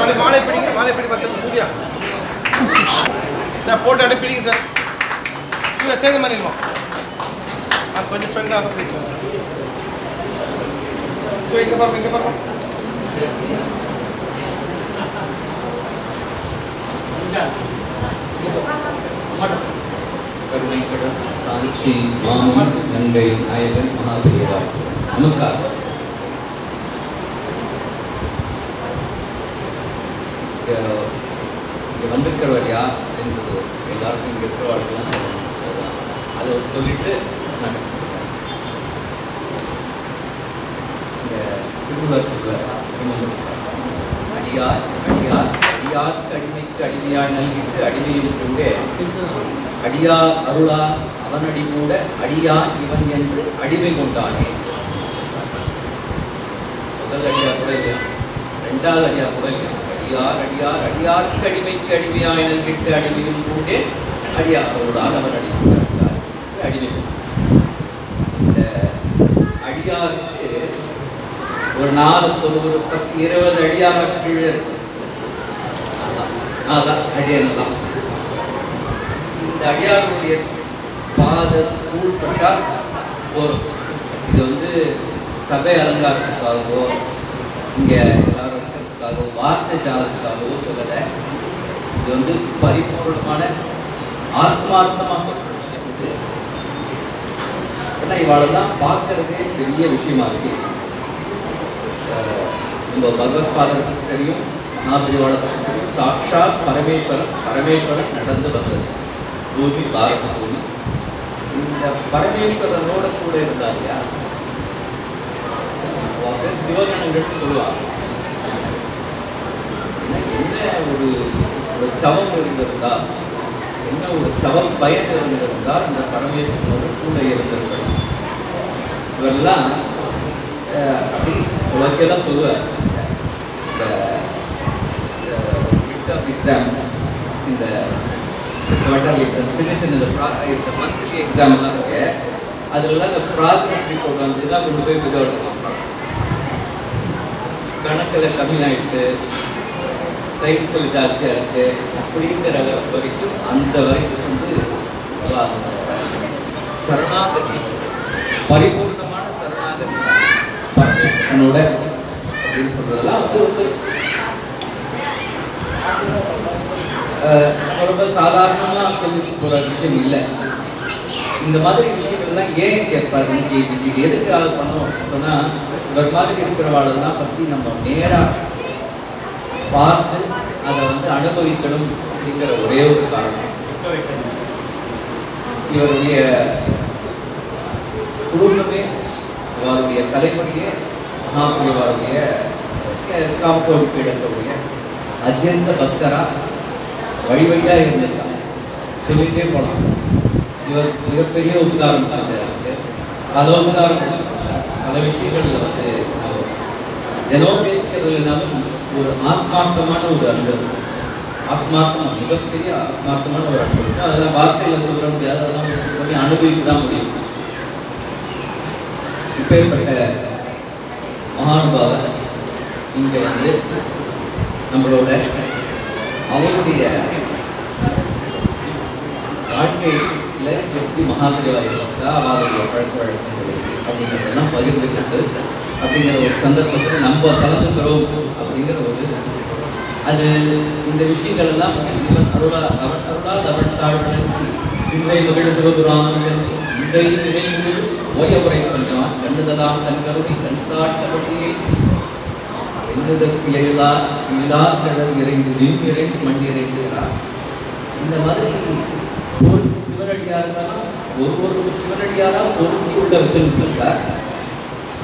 அப்படி மாலை பிடிங்க, மாலை பிடி பக்கத்தில் சூர்யா சார் போட்டு அப்படியே பிடிங்க சார். சூர்யா சேர்ந்து மாதிரி இருமா கொஞ்சம் ஃப்ரெண்டாக ப்ளீஸ். சூர்யா இங்கே பாருங்க, இங்கே பாருங்க. கருணைக்கடன் காஞ்சி மாமன் கங்கை நாயகன் மகாபெரியவர் நமஸ்காரம். இங்கே வந்திருக்கிறவர் யார் என்பது எல்லாருக்கும் இங்கே இருக்கிறவர்களும் அதை சொல்லிட்டு நான் இந்த திருமூலர் சொல்வார், அடியார் அடியார் அடியார்க்கு அடிமைக்கு அடிமையாய் நல்கிட்டு அடிமையில் கொண்டே அடியார் அருளா அவனடி கூட அடியான் இவன் என்று அடிமை கொண்டானே. முதல் அடியார் கூட இல்லையா, ரெண்டாவது அடியார் கூட இல்லையா. அடியார் அடியார் அடியார்க்கு அடிமைக்கு அடிமையாய் நல்கிட்டு அடிமையில் கொண்டே அடியார் அருளால் அவன் அடி அடிமை. இந்த அடியாருக்கு ஒரு 4 ஒரு 10 20 அடியாக கீழே இருக்கும். அதான் அடியார். இந்த அடியாருடைய பாத கூழ்பட்டால் போரும். இது வந்து சபை அலங்காரத்துக்காகவோ இங்கே எல்லாரும் இருக்கிறதுக்காகவோ வார்த்தை ஜாதகத்துக்காகவோ சொல்லலை. இது வந்து பரிபூர்ணமான ஆத்மார்த்தமாக சொல்கிற விஷயம். இது ஏன்னா இவாளெல்லாம் பார்க்கறதே பெரிய விஷயமா இருக்கு. நம்ம பகவத்பாதருக்கு தெரியும், மகாபெரிவாளை பற்றி தெரியும். சாட்சாத் பரமேஸ்வரன் நடந்து வந்தது பூமி பாரத பூமி. இந்த பரமேஸ்வரனோட கூட இருந்தாங்க சிவகணங்கள் சொல்லுவாங்க. என்ன ஒரு தவம் இருந்திருந்தா, என்ன ஒரு தவம் பயன் இருந்திருந்தால் இந்த பரமேஸ்வரனோட கூட இருந்திருக்கிறார். இவரெல்லாம் அப்படி உலகெல்லாம் சொல்லுவார். இந்த எக்ஸாம், இந்த சின்ன சின்ன இந்த மந்த்லி எக்ஸாம் எல்லாம் இருக்கு. அதுலலாம் இந்த ப்ராக்ரஸ் ரிப்போர்ட் வந்து தான் கொண்டு போய் விதவட்டம் கணக்கில் கம்மியாகிட்டு சயின்ஸில் ஜாஸ்தியாக இருக்குது அப்படிங்கிற வரைக்கும் அந்த வரைக்கும் வந்து சரணாகதி, பரிபூர்ணமான சரணாகதி பரமேஸ்வரனோட அப்படின்னு சொல்றதெல்லாம் வந்து ரொம்ப சாதாரணமாக சொல்லி போகிற விஷயம் இல்லை. இந்த மாதிரி விஷயங்கள்லாம் ஏன் கேட்பாரு, இன்னைக்கு எதுக்காக பண்ணோம் சொன்னால், இவர் மாதிரி இருக்கிறவாளெல்லாம் பற்றி நம்ம நேராக பார்த்து அதை வந்து அனுபவிக்கணும் அப்படிங்கிற ஒரே ஒரு காரணம். இவருடைய குடும்பமே, அவருடைய தலைமுறையே மகாபெரிவாருடைய காம்பவுண்ட் கிடக்கக்கூடிய அத்தியந்த பக்தரா வழி வழியாக இருந்திருக்காங்க. சொல்லிகிட்டே போகலாம். இவர் மிகப்பெரிய உதாரணம் தந்தார். பல உதாரணம், பல விஷயங்கள் வந்து தினம் பேசிக்கிறதுனாலும் ஒரு ஆத்மார்த்தமான ஒரு அன்பு, ஆத்மார்த்தமாக மிகப்பெரிய ஆத்மார்த்தமான ஒரு அன்பு இருக்கு. அதெல்லாம் வார்த்தையில் சொல்ல முடியாது, அதெல்லாம் சொல்லி அனுபவிக்க தான் முடியும். இப்பேற்பட்ட மகானுபாவர் இங்கே வந்து நம்மளோட அவருடைய வாழ்க்கையில் எப்படி மகாபெரிவா இருந்தா அவருடைய பழக்க வழக்கங்கள் அப்படிங்கிறதெல்லாம் பகிர்ந்துக்கிறது அப்படிங்கிற ஒரு சந்தர்ப்பத்தில் நம்ம கலந்துக்கிறோம் அப்படிங்கிற ஒரு அது இந்த விஷயங்கள் எல்லாம் இவன் அருளால் அவன் தாழ்வன் சிந்தை மகிழ் சிவபுராணன் இதை நினைவு ஓய உரை பண்ணுவான் கண்டுதலாம் தன் கருவி கண் சாட்டபடியை எந்ததற்கு எழுதா இல்லா கடல் இறைந்து நீர் இறைந்து மண் இறைந்துகிறார். இந்த மாதிரி ஒரு சிவனடியாரெல்லாம் ஒரு சிவனடியாராக பொருத்தி உள்ள வச்சிருக்கார்.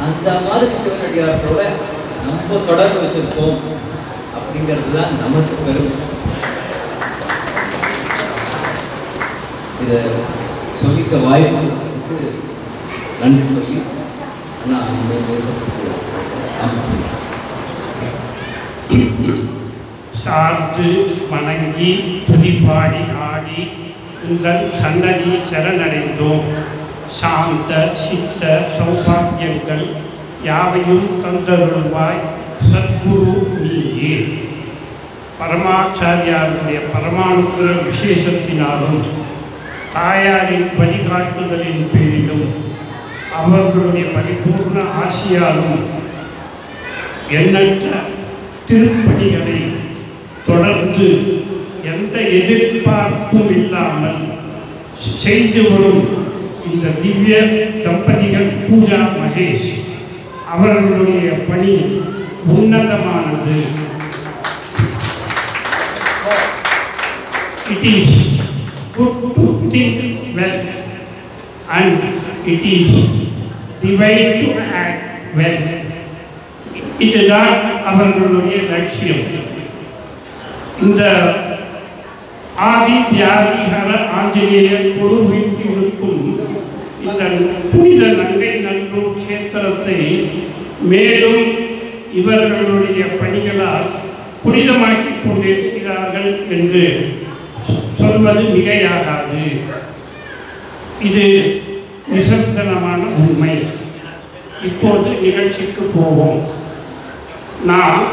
அந்த மாதிரி சிவனடியாரோட நம்ம தொடர்பு வச்சிருக்கோம் அப்படிங்கிறது தான் நமக்கு பெருமை. இதை சொல்லிக்க வாய்ப்புக்கு நன்றி சொல்லி நான் சார்ந்து வணங்கி துதிப்பாடி ஆடி உங்கள் சன்னதி சரணடைந்தோம். சாந்த சித்த சௌபாகியங்கள் யாவையும் தந்தருள்வாய் சத்குரு நீயே. பரமாச்சாரியாருடைய பரமானுக்கிற விசேஷத்தினாலும் தாயாரின் வழிகாட்டுதலின் பேரிலும் அவர்களுடைய பரிபூர்ண ஆசியாலும் எண்ணற்ற திருப்பணிகளை தொடர்ந்து எந்த எதிர்பார்ப்பும் இல்லாமல் செய்து வரும் இந்த திவ்ய தம்பதிகள் பூஜா மகேஷ் அவர்களுடைய பணி உன்னதமானது. It is good to think well and it is divine to act well. இதுதான் அவர்களுடைய லட்சியம். இந்த ஆதி தியாகிஹர ஆஞ்சநேயர் பொருள் இருக்கும் இந்த புனித நங்கை நல்லூர் கஷேத்திரத்தை மேலும் இவர்களுடைய பணிகளால் புனிதமாக்கிக் கொண்டிருக்கிறார்கள் என்று சொல்வது மிகையாகாது. இது நிசப்தனமான உண்மை. இப்போது நிகழ்ச்சிக்கு போவோம். நான்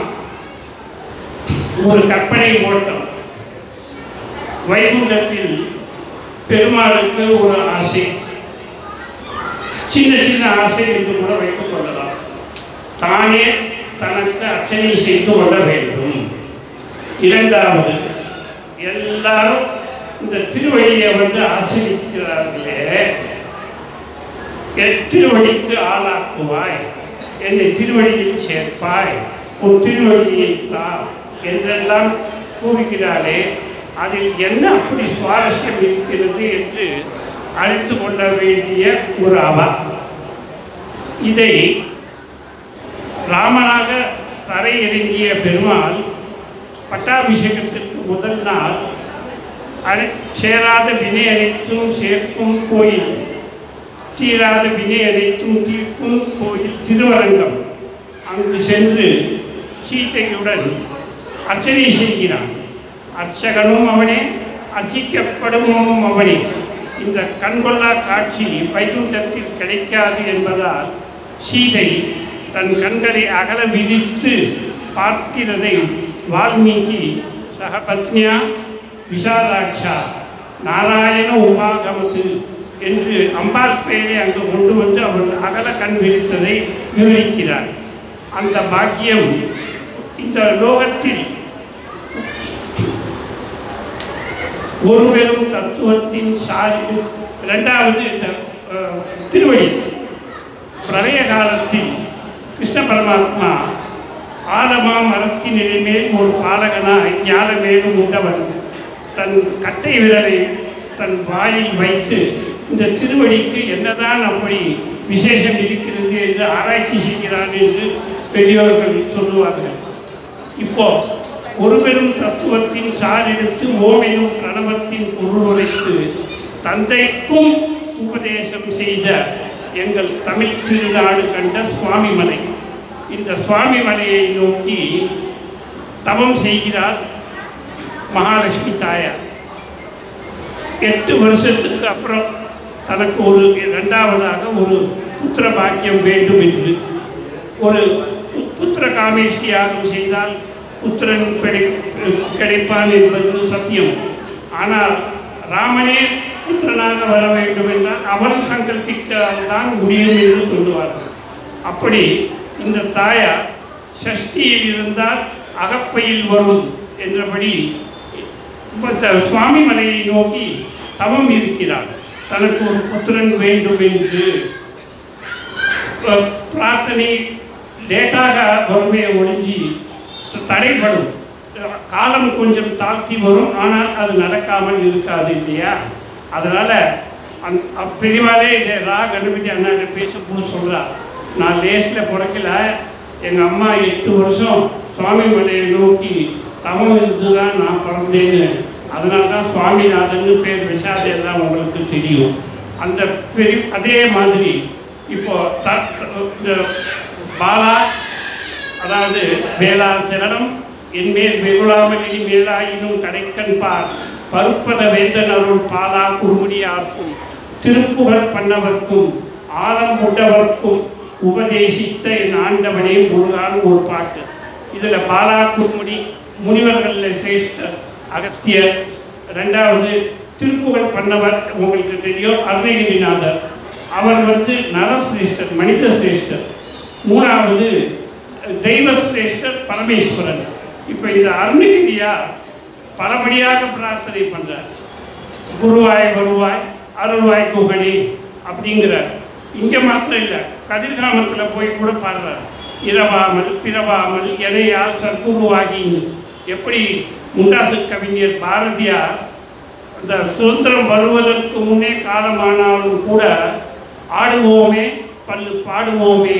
ஒரு கற்பனை ஓட்டம். வைகுண்டத்தில் பெருமாளுக்கு ஒரு ஆசை, சின்ன சின்ன ஆசை என்று கூட வைத்துக் கொள்ளலாம். தானே தனக்கு அர்ச்சனை செய்து கொள்ள வேண்டும். இரண்டாவது, எல்லாரும் இந்த திருவடியை ஆச்சரிக்கிறார்களே, என் திருவடிக்கு ஆளாக்குவாய், என்னை திருவடியில் சேர்ப்பாய், உன் திருவடியை தா என்றெல்லாம் கூறுகிறாரே, அதில் என்ன அப்படி சுவாரஸ்யம் இருக்கிறது என்று அறிந்து கொள்ள வேண்டிய ஒரு அவா. இதை ராமனாக தரையிறங்கிய பெருமாள் பட்டாபிஷேகத்திற்கு முதல் நாள் சேராத வினை அனைத்தும் சேர்க்கும் கோயில், தீராத வினை அனைத்தும் தீர்க்கும் கோயில் திருவரங்கம், அங்கு சென்று சீதையுடன் அர்ச்சனை செய்கிறான். அர்ச்சகனும் அவனே, அர்ச்சிக்கப்படுவனும் அவனே. இந்த கண்கொள்ளா காட்சி வைகுண்டத்தில் கிடைக்காது என்பதால் சீதை தன் கண்களை அகல விரித்து பார்க்கிறதை வால்மீகி சகபத்னியா விஷாலாட்சா நாராயண உபாகமத்து என்று அம்பாள் பெயரை அங்கு கொண்டு வந்து அவள் அகல கண் விரித்ததை விவரிக்கிறார். அந்த பாக்கியம் இந்த லோகத்தில் ஒரு பெரும் தத்துவத்தின் சார்பு. இரண்டாவது, இந்த திருவடி பிரளய காலத்தில் கிருஷ்ண பரமாத்மா ஆலமா மரத்தின் இடைமேல் ஒரு பாலகனாய் ஞான மேலும் உண்டவர் தன் கட்டை விரலை தன் வாயில் வைத்து இந்த திருவடிக்கு என்னதான் அப்படி விசேஷம் இருக்கிறது என்று ஆராய்ச்சி செய்கிறான் என்று பெரியோர்கள் சொல்லுவார்கள். இப்போ ஒரு பெரும் தத்துவத்தின் சார் எடுத்து ஓமெனும் பிரணவத்தின் பொருள் உரைத்து தந்தைக்கும் உபதேசம் செய்த எங்கள் தமிழ் திருநாடு கண்ட சுவாமிமலை. இந்த சுவாமிமலையை நோக்கி தவம் செய்கிறார் மகாலட்சுமி தாயார். 8 வருஷத்துக்கு அப்புறம் தனக்கு ஒரு இரண்டாவதாக ஒரு புத்திர பாக்கியம் வேண்டும் என்று ஒரு புத்திர காமேஷ்டி யாகம் செய்தால் புத்திரன் கிடைப்பான் என்பது சத்தியம். ஆனால் ராமனே புத்திரனாக வர வேண்டும் என்றால் அவன் சங்கல்பித்தால்தான் முடியும் என்று சொல்லுவார்கள். அப்படி இந்த தாயார் சஷ்டியில் இருந்தால் அகப்பையில் வரும் என்றபடி சுவாமி மலையை நோக்கி தவம் இருக்கிறார். தனக்கு ஒரு புத்திரன் வேண்டும் என்று பிரார்த்தனை லேட்டாக வருமே ஒழிஞ்சி தடைப்படும். காலம் கொஞ்சம் தாழ்த்தி வரும், ஆனால் அது நடக்காமல் இருக்காது இல்லையா? அதனால் பெரியவாளே இதை கணபதி அண்ணாட்ட பேசக்கூட சொல்கிறார். நான் லேஸில் பிறக்கல, எங்கள் அம்மா 8 வருஷம் சுவாமி மலையை நோக்கி தவம் இருந்து தான் நான் பிறந்தேன்னு. அதனால தான் சுவாமிநாதன்னு பேர் விஷாதெல்லாம் உங்களுக்கு தெரியும். அந்த அதே மாதிரி இப்போது பாலா, அதாவது வேளா சரணம் என்மேல் வெகுளாமல் இனி மேலாயினும் கடைக்கண் பார் பருப்பத வேந்தன் அருள் பாலா குறுமுடியார்க்கும் திருப்புகழ் பண்ணவர்க்கும் ஆலம் உண்டவர்க்கும் உபதேசித்த என் ஆண்டவனே முருகான் ஒரு பாட்டு. இதில் பாலா குறுமுடி முனிவர்களில் சிரேஷ்டர் அகஸ்தியர், ரெண்டாவது திருப்புகழ் பண்ணவர் உங்களுக்கு தெரியும் அருணகிரிநாதர், அவர் நரசிரேஷ்டர் மனித சிரேஷ்டர், மூணாவது தெய்வ சிரேஷ்டர் பரமேஸ்வரன். இப்போ இந்த அருணகிரியார் பலபடியாக பிரார்த்தனை பண்ணுறார். குருவாய் வருவாய் அருள்வாய் குகனே அப்படிங்கிறார். இங்கே மாத்திரம் இல்லை, கதிர்காமத்தில் போய் கூட பாடுறார். இரவாமல் பிறவாமல் எனையால் சற்குருவாகின்னு. எப்படி முண்டாசு கவிஞர் பாரதியார் அந்த சுதந்திரம் வருவதற்கு முன்னே காலமானாலும் கூட ஆடுவோமே பல்லு பாடுவோமே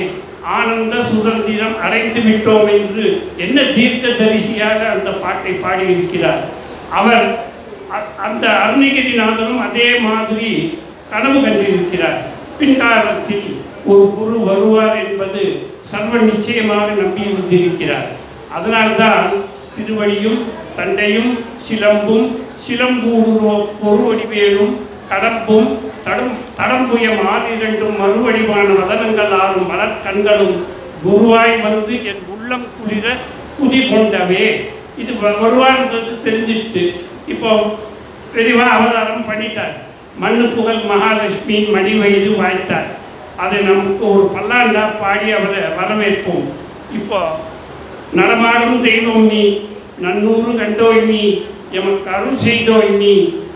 ஆனந்த சுதந்திரம் அடைந்து விட்டோம் என்று என்ன தீர்க்க தரிசியாக அந்த பாட்டை பாடியிருக்கிறார். அவர் அந்த அருணகிரிநாதனும் அதே மாதிரி கனவு கண்டிருக்கிறார். பின்காலத்தில் ஒரு குரு வருவார் என்பது சர்வ நிச்சயமாக நம்பியிருந்திருக்கிறார். அதனால்தான் திருவடியும் தண்டையும் சிலம்பும் சிலம்பூடுரோ பொருவடிவேலும் கடம்பும் தடம்புயம் ஆறிரண்டும் மறுவடிவான வதனங்களாலும் மலர்கண்களும் குருவாய் வந்து என் உள்ளம் குளிர குதி கொண்டவே. இது வருவான்றது தெரிஞ்சிட்டு இப்போ பெரியவா அவதாரம் பண்ணிட்டார். மண்ணு புகழ் மகாலட்சுமி மணிவயிறு வாய்த்தார். அதை நமக்கு ஒரு பல்லாண்டா பாடி அவரை வரவேற்போம். இப்போ நடமாடும் தெய்வம் நீ நன்னூறு கண்டோய் நீ எமக்கு அருள் செய்தோய் நீ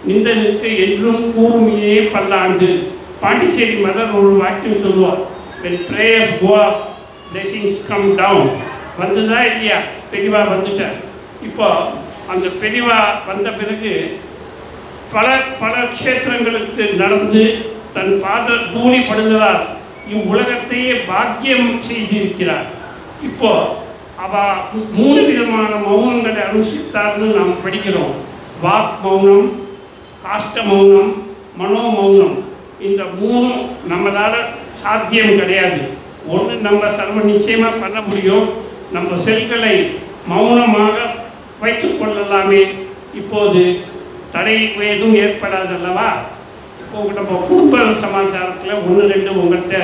நிந்தனுக்கு என்றும் கூறுமையே பல்லாண்டு. பாண்டிச்சேரி மதர் ஒரு வாக்கியம் சொல்லுவார், when prayers go up blessings come down. வந்துதா இல்லையா? பெரியவா வந்துட்டார். இப்போ அந்த பெரியவா வந்த பிறகு பல க்ஷேத்திரங்களுக்கு நடந்து தன் பாத தூளிப்படுகிறார். இவ்வுலகத்தையே பாக்கியம் செய்திருக்கிறார். இப்போ அவ 3 விதமான மௌனங்களை அனுஷ்டித்தார்னு நாம் படிக்கிறோம். வாக் மௌனம், காஷ்ட மௌனம், மனோ மௌனம். இந்த 3 நம்மளால் சாத்தியம் கிடையாது. ஒன்று நம்ம சர்வ நிச்சயமாக பண்ண முடியும், நம்ம செல்களை மௌனமாக வைத்து கொள்ளலாமே. இப்போது தடை ஏதும் ஏற்படாதல்லவா? இப்போ நம்ம குடும்ப சமாச்சாரத்தில் 1-2 உங்கள்கிட்ட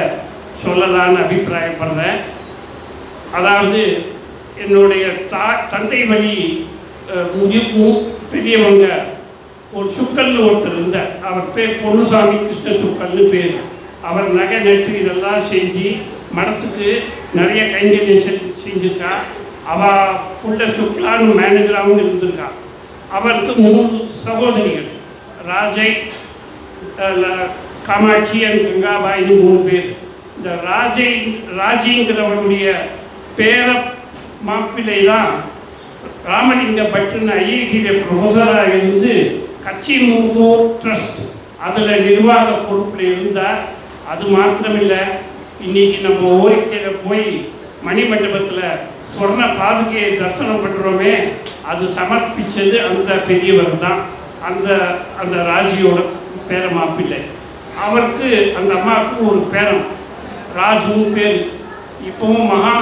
சொல்லலான்னு அபிப்பிராயப்படுறேன். அதாவது என்னுடைய தந்தை வழி பெரியவங்க ஒரு சுக்கல்னு ஒருத்தர் இருந்தார். அவர் பேர் பொன்னுசாமி கிருஷ்ண சுக்கல்னு பேர். அவர் நகை நட்டு இதெல்லாம் செஞ்சு மடத்துக்கு நிறைய கைங்கரியம் செஞ்சுருக்கா. அவள் புள்ள சுக்லான்னு மேனேஜராகவும் இருந்திருக்கா. அவருக்கு 3 சகோதரிகள், ராஜை, காமாட்சி அண்ட் கங்காபாயின்னு 3 பேர். இந்த ராஜிங்கிறவனுடைய பேர மாப்பிள்ளை தான் ராமலிங்க பட்டுன்னு ஐஐடியில் ப்ரொஃபஸராக இருந்து கட்சி மூத்தோர் ட்ரஸ்ட் அதில் நிர்வாக பொறுப்பில் இருந்தார். அது மாத்திரமில்லை, இன்றைக்கி நம்ம ஓரிக்கையில் போய் மணிமண்டபத்தில் சொர்ண பாதுகையை தரிசனம் பண்ணுறோமே, அது சமர்ப்பித்தது அந்த பெரியவர் தான். அந்த ராஜியோட பேர மாப்பிள்ளை. அவருக்கு அந்த அம்மாவுக்கு ஒரு பேரன் ராஜுன்னு பேர். இப்போவும் மகா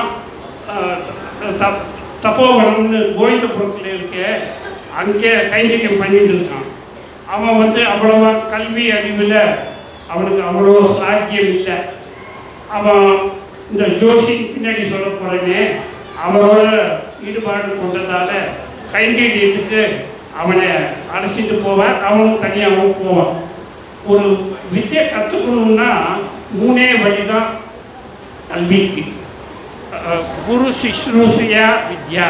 தப்போவனம்னு கோவிந்தபுரத்தில் இருக்க அங்கே கைங்கரியம் பண்ணிட்டு இருக்கான். அவன் அவ்வளவா கல்வி அறிவில் அவனுக்கு அவ்வளோ சாத்தியம் இல்லை. அவன் இந்த ஜோஷின் பின்னாடி சொல்ல போகிறேனே அவரோட ஈடுபாடு கொண்டதால் கைங்கரியத்துக்கு அவனை அழைச்சிட்டு போவான், அவனும் தனியாகவும் போவான். ஒரு வித்தியை கற்றுக்கணுன்னா 3 வழி தான் கல்விக்கு. குரு சிஸ்ரூஷயா வித்யா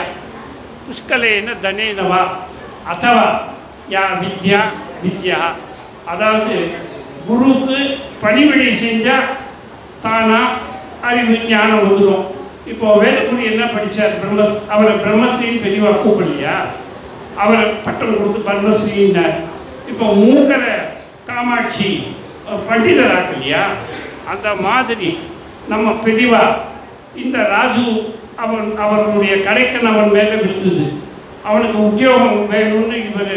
புஷ்கலேன தனேனவா அதவா யா வித்யா வித்யா. அதாவது குருவுக்கு பணிவிடை செஞ்சால் தானா அறிவு ஞானம் வந்துடும். இப்போ வேதக்குடி என்ன படித்தார்? அவரை பிரம்மஸ்ரீன்னு பெரியவா கூப்பிடலையா? அவரை பட்டம் கொடுத்து பிரம்மஸ்ரீன்னார். இப்போ மூக்கரை காமாட்சி பண்டிதராக்கலையா? அந்த மாதிரி நம்ம பெரியவா இந்த ராஜு அவனுடைய கடைக்கன் அவன் மேலே விழுந்தது. அவனுக்கு உத்தியோகம் வேணும்னு இவர்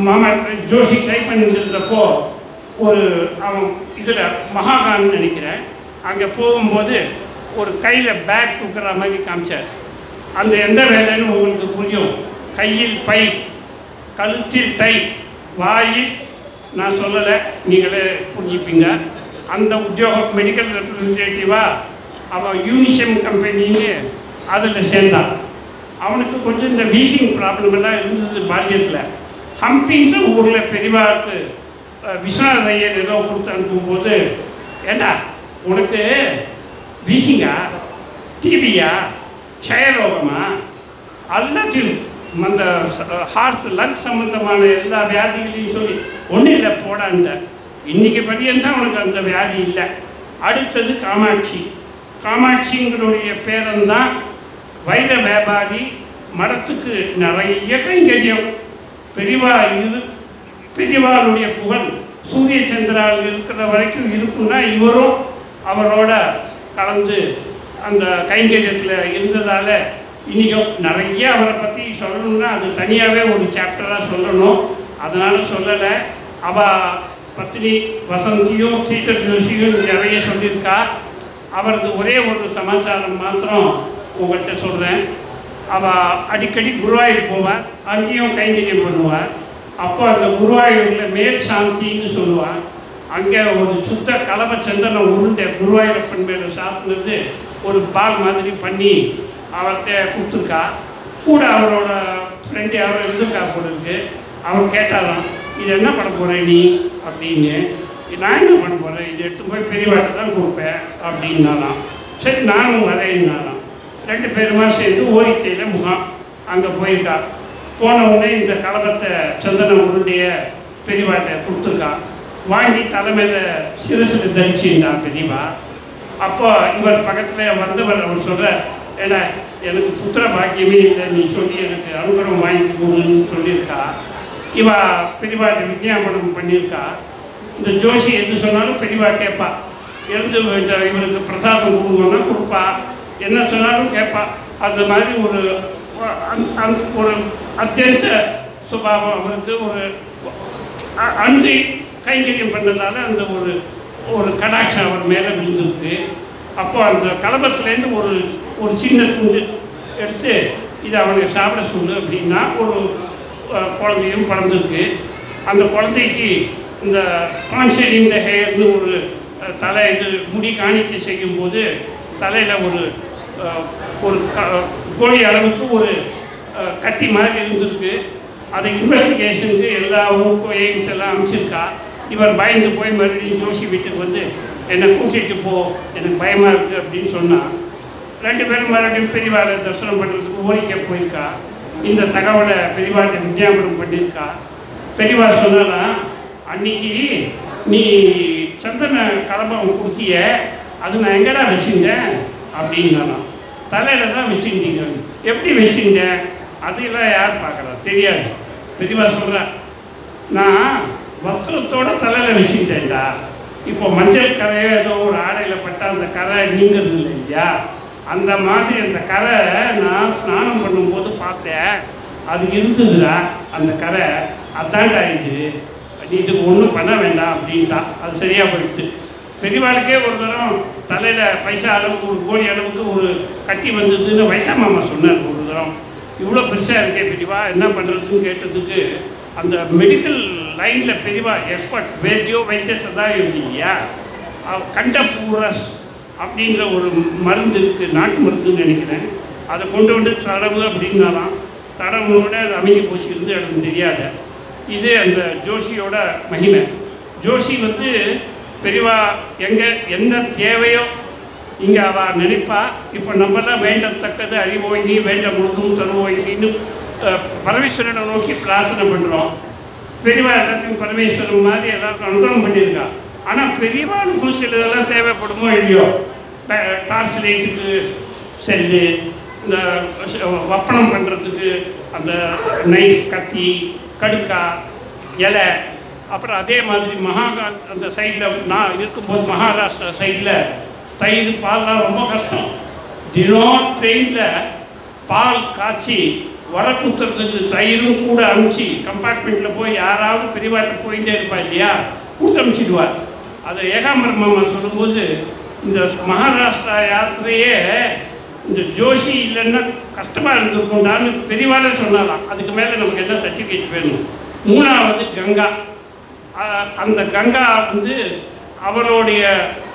மாமா ஜோஷி ட்ரை பண்ணியிருந்தப்போ அவன் இதில் மகாகான்னு நினைக்கிறேன், அங்கே போகும்போது ஒரு கையில் பேக் தூக்குற மாதிரி காமிச்சார். அந்த எந்த வேலைன்னு உங்களுக்கு புரியும். கையில் பை, கழுத்தில் டை, வாயில் நான் சொல்லலை, நீங்களே புரிஞ்சுப்பீங்க. அந்த உத்தியோகம் மெடிக்கல் ரெப்ரசன்டேட்டிவாக அவன் யூனிஷம் கம்பெனின்னு அதில் சேர்ந்தான். அவனுக்கு கொஞ்சம் இந்த வீசிங் ப்ராப்ளம் எல்லாம் இருந்தது பால்யத்தில். ஹம்பின்ற ஊரில் பெரியவாவுக்கு விஸ்வநாத ஐயர் ஏதோ கொடுத்து அனுப்பும்போது, ஏண்டா உனக்கு வீசிங்கா, டிபியா, க்ஷயரோகமா, எல்லாத்தையும் அந்த ஹார்ட் லங் சம்மந்தமான எல்லா வியாதிகளையும் சொல்லி ஒன்றும் இல்லை போடாண்ட. இன்றைக்கி பரியந்தான் உனக்கு அந்த வியாதி இல்லை. அடுத்தது காமாட்சி. காமாட்சிங்களுடைய பேரன்தான் வைர வியாபாரி. மடத்துக்கு நிறைய கைங்கரியம். பெரியவாளுடைய புகழ் சூரிய சந்திரால் இருக்கிற வரைக்கும் இருக்குன்னா இவரும் அவரோட கலந்து அந்த கைங்கரியத்தில் இருந்ததால் இன்றைக்கும் நிறைய அவரை பற்றி சொல்லணும்னா அது தனியாகவே ஒரு சாப்டராக சொல்லணும். அதனால் சொல்லலை. அவள் பத்னி வசந்தியும் சீதர் ஜோஷியும் நிறைய சொல்லியிருக்கா. அவரது ஒரே ஒரு சமாச்சாரம் மாத்திரம் உங்கள்கிட்ட சொல்கிறேன். அவள் அடிக்கடி குருவாயூர் போவார், அங்கேயும் கைங்கரியம் பண்ணுவார். அப்போ அந்த குருவாயூரில் மேல் சாந்தின்னு சொல்லுவாள். அங்கே ஒரு சுத்த கலவை சந்தனம் உருண்டை குருவாயூரப்பன் மேலே சாப்பிட்றது ஒரு பால் மாதிரி பண்ணி அவர்கிட்ட கொடுத்துருக்கா. கூட அவரோட ஃப்ரெண்டு யாரோ இருந்திருக்கா போல இருக்கு. அவர் கேட்டாராம், இது என்ன பண்ண போகிறேன் நீ அப்படின்னு. நான் என்ன பண்ண போகிறேன், இது எடுத்து போய் பெரியவாட்டை தான் கொடுப்பேன் அப்படின்னாலாம். சரி நானும் வரேன்னாலாம். 2 பேருமா சேர்ந்து ஓரிக்கையில் முகாம் அங்கே போயிருக்கா. போன உடனே இந்த கலபத்தை சந்தன உருண்டைய பெரியவாட்டை கொடுத்துருக்கா. வாங்கி தலைமையில் சிறுசில் தரிச்சுண்டா பெரியவா. அப்போ இவர் பக்கத்தில் வந்தவர் அவர் சொல்கிற, ஏன்னா எனக்கு புத்திர பாக்கியமே இல்லை, நீ சொல்லி எனக்கு அனுகிரகம் வாங்கி கொடுன்னு சொல்லியிருக்கா. இவா பெரியவாட்டை விஞ்ஞாபனம் பண்ணியிருக்கா. இந்த ஜோஷி எது சொன்னாலும் பெரியவா கேட்பா. எழுந்து இவருக்கு பிரசாதம் கொடுங்கன்னா கொடுப்பா, என்ன சொன்னாலும் கேட்பா. அந்த மாதிரி ஒரு அத்தியந்த சுபாவம் அவருக்கு. ஒரு அன்பை கைங்கரியம் பண்ணதால அந்த ஒரு கடாட்சம் அவர் மேலே விழுந்திருக்கு. அப்போ அந்த கலபத்துலேருந்து ஒரு சின்ன துண்டு எடுத்து இதை அவனுக்கு சாப்பிட சொல்லு அப்படின்னா ஒரு குழந்தையும் பிறந்திருக்கு. அந்த குழந்தைக்கு இந்த கான்செல் இந்த ஹேர்னு ஒரு தலை இது முடி காணிக்கை செய்யும்போது தலையில் ஒரு கோழி அளவுக்கு ஒரு கட்டி மாதிரி இருந்திருக்கு. அதை இன்வெஸ்டிகேஷனுக்கு எல்லா எய்ம்ஸ் எல்லாம் அமைச்சிருக்கா. இவர் பயந்து போய் மறுபடியும் ஜோஷி வீட்டுக்கு வந்து என்னை கூட்டிகிட்டு போ, எனக்கு பயமாக இருக்குது அப்படின்னு சொன்னால் 2 பேரும் மறுபடியும் பெரியவாளை தரிசனம் பண்ணுறதுக்கு ஓரிக்க போயிருக்கா. இந்த தகவலை பெரியவாட்டை விஞ்ஞாபனம் பண்ணியிருக்கா. பெரியவா சொன்னாலாம், அன்னைக்கு நீ சந்தன கலம்பம் கொடுத்திய, அது நான் எங்கடா வச்சுட்டேன் அப்படின்னாலாம். தலையில் தான் வச்சுட்டீங்க. எப்படி வச்சுட்டேன், அதெல்லாம் யார் பார்க்குறா தெரியாது. பெரியவா சொல்கிறா, நான் வஸ்திரத்தோட தலையில் வச்சுக்கிட்டேன்டா. இப்போ மஞ்சள் கரையோ ஏதோ ஒரு ஆடையில் பட்டால் அந்த கரை நீங்கிறது இல்லை இல்லையா, அந்த மாதிரி அந்த கரை நான் ஸ்நானம் பண்ணும்போது பார்த்தேன், அது இருந்ததுடா அந்த கரை, அதான்டா இது, நீ இதுக்கு ஒன்றும் பண்ண வேண்டாம் அப்படின்ட்டா. அது சரியாக போயிடுச்சு. பெரியவாளுக்கே ஒரு தரம் தலையில் பைசா அளவுக்கு ஒரு கோடி அளவுக்கு ஒரு கட்டி வந்ததுன்னு வயசா மாமா சொன்னார் ஒரு தரம். இவ்வளோ பெருசாக இருக்கே பெரியவா, என்ன பண்ணுறதுன்னு கேட்டதுக்கு அந்த மெடிக்கல் லைனில் பெரியவா எக்ஸ்பர்ட் வேத்தியோ வைத்திய சதாயம் இல்லையா, கண்டபூரஸ் அப்படின்ற ஒரு மருந்து இருக்குது, நாட்டு மருந்துன்னு நினைக்கிறேன். அதை கொண்டு வந்து தடவு அப்படின்னாலாம். தடவுனோட அது அமைதி போச்சு, இருந்து எனக்கு தெரியாத. இது அந்த ஜோஷியோட மகிமை. ஜோஷி வந்து பெரியவா எங்கே என்ன தேவையோ இங்கே அவள் நினைப்பா. இப்போ நம்மளாம் வேண்டத்தக்கது அறிவோய் நீ, வேண்ட முழுதும் தருவோய் நீன்னு பரமேஸ்வரனை நோக்கி பிரார்த்தனை பண்ணுறோம். பெரியவா எல்லாத்தையும் பரமேஸ்வரன் மாதிரி எல்லாருக்கும் அனுகிரகம் பண்ணியிருக்கா. ஆனால் பெரியவாளுக்கும் சில இதெல்லாம் தேவைப்படுமோ இல்லையோ, டார்ச் லைட்டுக்கு செல்லு, இந்த வப்பனம் பண்ணுறதுக்கு அந்த நைஃப், கத்தி, கடுக்கா, இலை. அப்புறம் அதே மாதிரி அந்த சைடில் நான் இருக்கும்போது மகாராஷ்டிரா சைடில் தயிர் பால்லாம் ரொம்ப கஷ்டம். தினம் ட்ரெயினில் பால் காய்ச்சி வர குத்துறதுக்கு தயிரும் கூட அனுப்பிச்சி கம்பார்ட்மெண்ட்டில் போய் யாராவது பெரியவாட்ட போயிட்டே இருப்பா இல்லையா, கொடுத்து அனுப்பிச்சிடுவார். அதை ஏகாம்பரம் மாமா சொல்லும்போது இந்த மகாராஷ்டிரா யாத்திரையே இந்த ஜோஷி இல்லைன்னா கஷ்டமாக இருந்திருக்குண்டான்னு பெரியவாளே சொன்னாலாம். அதுக்கு மேலே நமக்கு என்ன சர்டிஃபிகேட் வேணும். 3வது கங்கா. அந்த கங்கா வந்து அவருடைய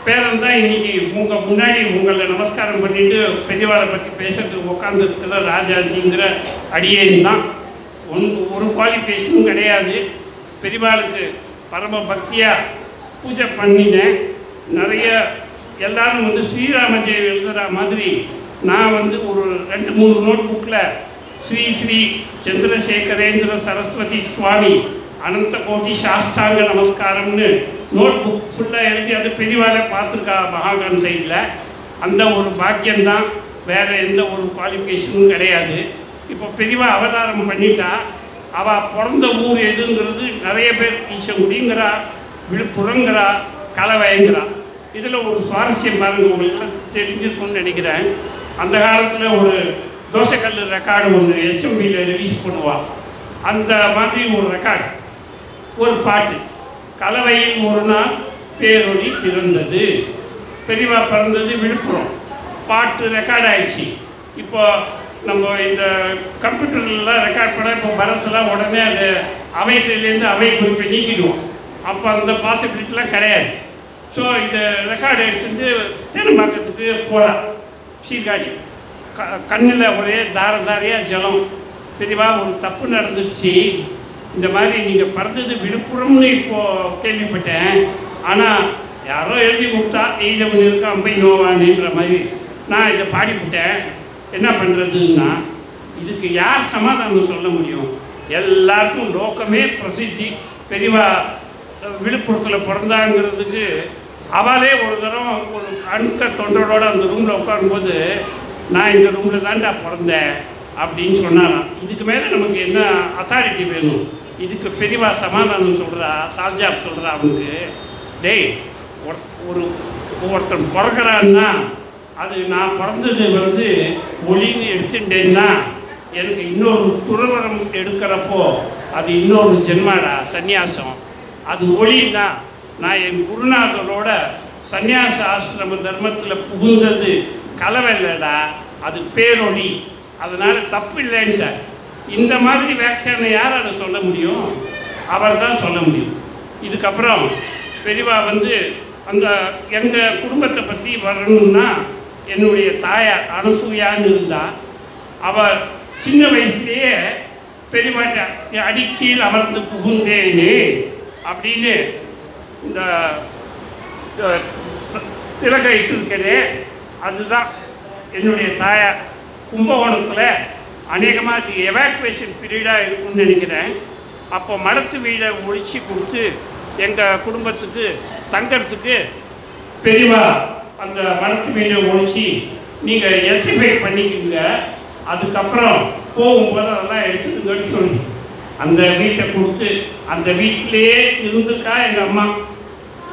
பேரன் தான் இன்றைக்கி உங்கள் முன்னாடி உங்களை நமஸ்காரம் பண்ணிவிட்டு பெரியவாளை பற்றி பேசுறதுக்கு உட்காந்துருக்கிற ராஜாஜிங்கிற அடியேன் தான். ஒரு குவாலிஃபிகேஷனும் கிடையாது. பெரியவாளுக்கு பரம பக்தியாக பூஜை பண்ணினேன். நிறைய எல்லாரும் வந்து ஸ்ரீராமஜெயம் எழுதுகிற மாதிரி நான் வந்து ஒரு 2-3 நோட் புக்கில் ஸ்ரீ ஸ்ரீ சந்திரசேகரேந்திர சரஸ்வதி சுவாமி அனந்த கோட்டி சாஷ்டாங்க நமஸ்காரம்னு நோட் புக் ஃபுல்லாக எழுதி அது பெரியவாளை பார்த்துருக்கா மகாகான் சைடில். அந்த ஒரு பாக்கியம்தான், வேறு எந்த ஒரு குவாலிஃபிகேஷனும் கிடையாது. இப்போ பெரியவா அவதாரம் பண்ணிட்டா. அவள் பிறந்த ஊர் எதுங்கிறது நிறைய பேர் ஈச்சங்குடிங்கிறா, விழுப்புரங்கிறா, கலவைங்கிறா. இதில் ஒரு சுவாரஸ்யம் பாருங்கள், உங்களுக்கு தெரிஞ்சிருக்கும்னு நினைக்கிறேன். அந்த காலத்தில் ஒரு தோசைக்கல் ரெக்கார்டு ஒன்று HMVயில் ரிலீஸ் பண்ணுவாள். அந்த மாதிரி ஒரு ரெக்கார்டு, ஒரு பாட்டு, கலவையில் ஒரு நாள் பேரொளி பிறந்தது. பெரியவா பிறந்தது விழுப்புரம், பாட்டு ரெக்கார்ட் ஆயிடுச்சு. இப்போ நம்ம இந்த கம்ப்யூட்டர்லாம் ரெக்கார்ட் பண்ண இப்போ பரத்தெல்லாம் உடனே அது அவை சைட்லேருந்து அவை குறிப்பை நீக்கிடுவோம். அப்போ அந்த பாசிபிலிட்டிலாம் கிடையாது. ஸோ இந்த ரெக்கார்டு எடுத்துட்டு தேனம்பாக்கத்துக்கு போகலாம். சீர்காழி கண்ணில் ஒரே தாரையாக ஜலம். பெரியவா ஒரு தப்பு நடந்துச்சு, இந்த மாதிரி நீங்கள் பிறந்தது விழுப்புரம்னு இப்போது கேள்விப்பட்டேன், ஆனால் யாரோ எழுதி கொடுத்தா எய்தவன் இருக்கா அம்பை நோவானுன்ற மாதிரி நான் இதை பாடிவிட்டேன், என்ன பண்ணுறதுன்னா இதுக்கு யார் சமாதானம் சொல்ல முடியும்? எல்லாருக்கும் லோகமே பிரசித்தி. பெரியவா விழுப்புரத்தில் பிறந்தாங்கிறதுக்கு அவளே ஒரு தரம் ஒரு அணுக்க தொண்டரோடு அந்த ரூமில் உட்காரும்போது நான் இந்த ரூமில் தான்டா பிறந்தேன் அப்படின்னு சொன்னாராம். இதுக்கு மேலே நமக்கு என்ன அத்தாரிட்டி வேணும்? இதுக்கு பெரியவா சமாதானம் சொல்கிறா, சால்ஜாப் சொல்கிறா அவனுக்கு, டேய் ஒருத்தன் பிறக்கிறான்னா அது நான் பிறந்தது வந்து ஒளின்னு எடுத்துட்டேன்னா எனக்கு இன்னொரு துறவரம் எடுக்கிறப்போ அது இன்னொரு ஜென்மாடா சந்நியாசம். அது ஒளின்னா நான் என் குருநாதரோட சந்நியாச ஆசிரம தர்மத்தில் புகுந்தது கலவை இல்லைடா, அது பேரொளி, அதனால் தப்பு இல்லைன்ட்டார். இந்த மாதிரி வியாக்கியானம் யார் அதை சொல்ல முடியும்? அவர் தான் சொல்ல முடியும். இதுக்கப்புறம் பெரியவா வந்து அந்த எங்கள் குடும்பத்தை பற்றி வரணும்னா என்னுடைய தாயார் அனுசூயான்னு இருந்தால் அவள் சின்ன வயசுலேயே பெரியவாட்ட அடிக்கீழ் அமர்ந்து புகுந்தேனே அப்படின்னு இந்த திலகை இருக்கிறதே அதுதான் என்னுடைய தாயார். கும்பகோணத்தில் அநேகமாக அது எவாக்குவேஷன் பீரியடாக இருக்கும்னு நினைக்கிறேன். அப்போ மடத்து வீடை ஒழிச்சு கொடுத்து எங்கள் குடும்பத்துக்கு தங்கறதுக்கு பெரியவா அந்த மடத்து வீடை ஒழிச்சு நீங்கள் எலக்ட்ரிஃபை பண்ணிக்கோங்க, அதுக்கப்புறம் போகும்போது அதெல்லாம் எடுத்துக்கோங்கன்னு சொல்லி அந்த வீட்டை கொடுத்து அந்த வீட்டிலேயே இருந்துக்கா எங்கள் அம்மா.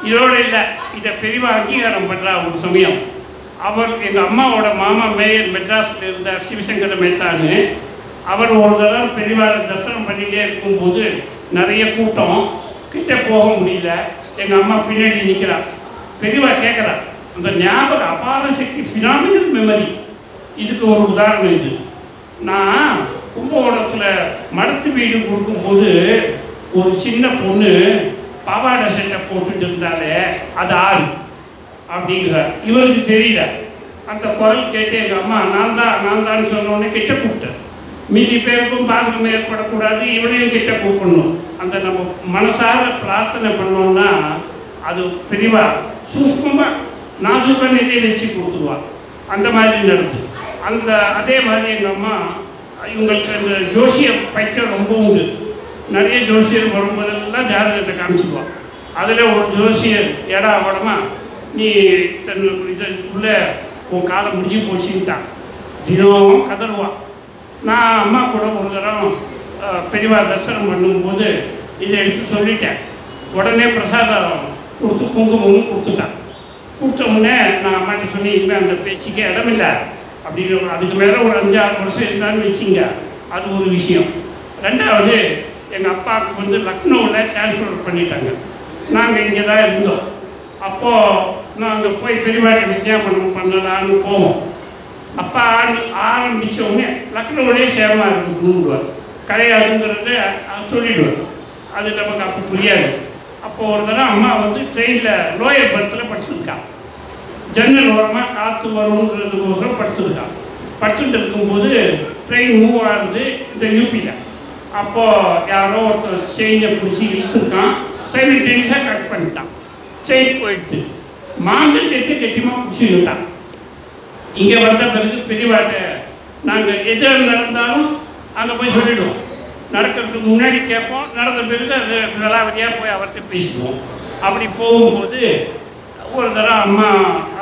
இதோடு இல்லை, இதை பெரியவா அங்கீகாரம் பண்ணுறா. ஒரு சமயம் அவர் எங்கள் அம்மாவோட மாமா மேயர் மெட்ராஸில் இருந்தார், சிவசங்கர மேத்தான்னு. அவர் ஒரு தடவை பெரியவாளை தரிசனம் பண்ணிகிட்டே இருக்கும்போது நிறைய கூட்டம், கிட்ட போக முடியல. எங்கள் அம்மா பின்னாடி நிற்கிறார். பெரியவா கேட்குறா, அந்த ஞாபகம் அபார சக்தி, ஃபினாமினல் மெமரி, இதுக்கு ஒரு உதாரணம் இது. நான் கும்பகோணத்தில் மடத்து வீடு கொடுக்கும்போது ஒரு சின்ன பொண்ணு பாவாடை சட்டை போட்டுட்டு இருந்தாலே அது ஆறு அப்படிங்கிறார். இவருக்கு தெரியல. அந்த குரல் கேட்டு எங்கள் அம்மா நான் தான் சொன்னோடனே கிட்ட கூப்பிட்டேன். மீதி பேருக்கும் பாதகம் ஏற்படக்கூடாது, இவனையும் கிட்ட கூப்பிடணும். அந்த நம்ம மனசார பிரார்த்தனை பண்ணோம்னா அது பெரியவா சூஷ்மமாக நாஜூக்காக நிறைய வச்சு கொடுத்துருவாள். அந்த மாதிரி நடக்குது. அதே மாதிரி எங்கள் அம்மா இவங்களுக்கு அந்த ஜோசிய பைத்தியம் ரொம்ப உண்டு. நிறைய ஜோசியர் வரும்போதெல்லாம் ஜாதகத்தை காமிச்சிக்குவான். அதில் ஒரு ஜோசியர் எடா உடமா நீ இதுக்குள்ளே உன் காலம் முடிஞ்சு போச்சுன்ட்டான். தினம் கதறுவான். நான் அம்மா கூட ஒரு தரம் பெரியவா தரிசனம் பண்ணும்போது இதை எடுத்து சொல்லிட்டேன். உடனே பிரசாதம் கொடுத்து குங்குமமும் கொடுத்துட்டான். கொடுத்த உடனே நான் அம்மாட்ட சொன்னேன், இனிமேல் அந்த பேசிக்க இடமில்லை அப்படின்னு. அதுக்கு மேலே ஒரு 5-6 வருஷம் இருந்தான்னு வச்சிங்க, அது ஒரு விஷயம். ரெண்டாவது எங்கள் அப்பாவுக்கு வந்து லக்னோவில் டிரான்ஸ்ஃபர் பண்ணிட்டாங்க. நாங்கள் இங்கே தான் இருந்தோம். அப்போது நாங்கள் போய் பெரியவாட்ட விஞ்ஞாபனம் பண்ணலான்னு போவோம். அப்பா ஆரம்பித்தோடனே லக்னோவிலே சேவமாக இருக்கணும்னுவார். கிடையாதுங்கிறத சொல்லிடுவார். அது நமக்கு அப்போ புரியாது. அப்போது ஒரு தடவை அம்மா வந்து ட்ரெயினில் லோயர் பர்த்தில் படிச்சுருக்கா. ஜன்னல் ஓரமாக காற்று வரும்ன்றதுக்கோசரம் படுத்துருக்கான். படுத்துட்டு இருக்கும்போது ட்ரெயின் மூவ் ஆகுது இந்த யூபியில். அப்போது யாரோ ஒருத்தர் செயினை பிடிச்சி இழுத்துருக்கான். சைமல்டேனியஸாக கட் பண்ணிட்டான். செயின் போயிடுது. மாங்கல்யத்தை கெட்டியமாக பிடிச்சிக்கிட்டான். இங்கே வந்த பிறகு பெரியவாட்ட நாங்கள் எது நடந்தாலும் அங்கே போய் சொல்லிவிடுவோம். நடக்கிறதுக்கு முன்னாடி கேட்போம், நடந்த பிறகு அது விளாவதியாக போய் அவர்கிட்ட பேசிடுவோம். அப்படி போகும்போது ஒரு தடவை அம்மா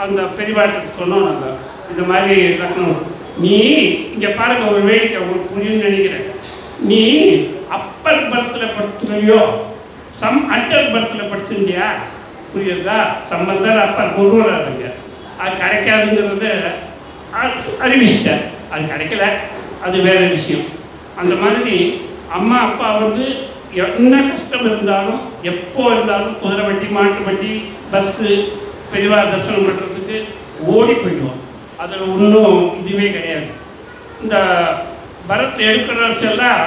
அந்த பெரியவாட்ட சொன்னோம், நாங்கள் இந்த மாதிரி லக்னோ, நீ இங்கே பாருங்க ஒரு வேடிக்கை உங்களுக்கு புரியும்னு நினைக்கிறேன். நீ அப்பர் பர்த்தில் படுத்துக்கலையோ அண்டர் பர்த்தில் படுத்துட்டியா, புரியுறதா? சம்பந்தர் அப்பர் கொண்டு வராதுங்க. அது கிடைக்காதுங்கிறத அறிவிச்சிட்டார். அது கிடைக்கல, அது வேறு விஷயம். அந்த மாதிரி அம்மா அப்பா வந்து என்ன கஷ்டம் இருந்தாலும் எப்போ இருந்தாலும் குதிரை வண்டி, மாட்டு வண்டி, பஸ்ஸு, பெரியவா தரிசனம் பண்ணுறதுக்கு ஓடி போயிடுவோம். அதில் ஒன்றும் இதுவே கிடையாது. இந்த பரத் எடுக்கிறவர்ஸ் எல்லாம்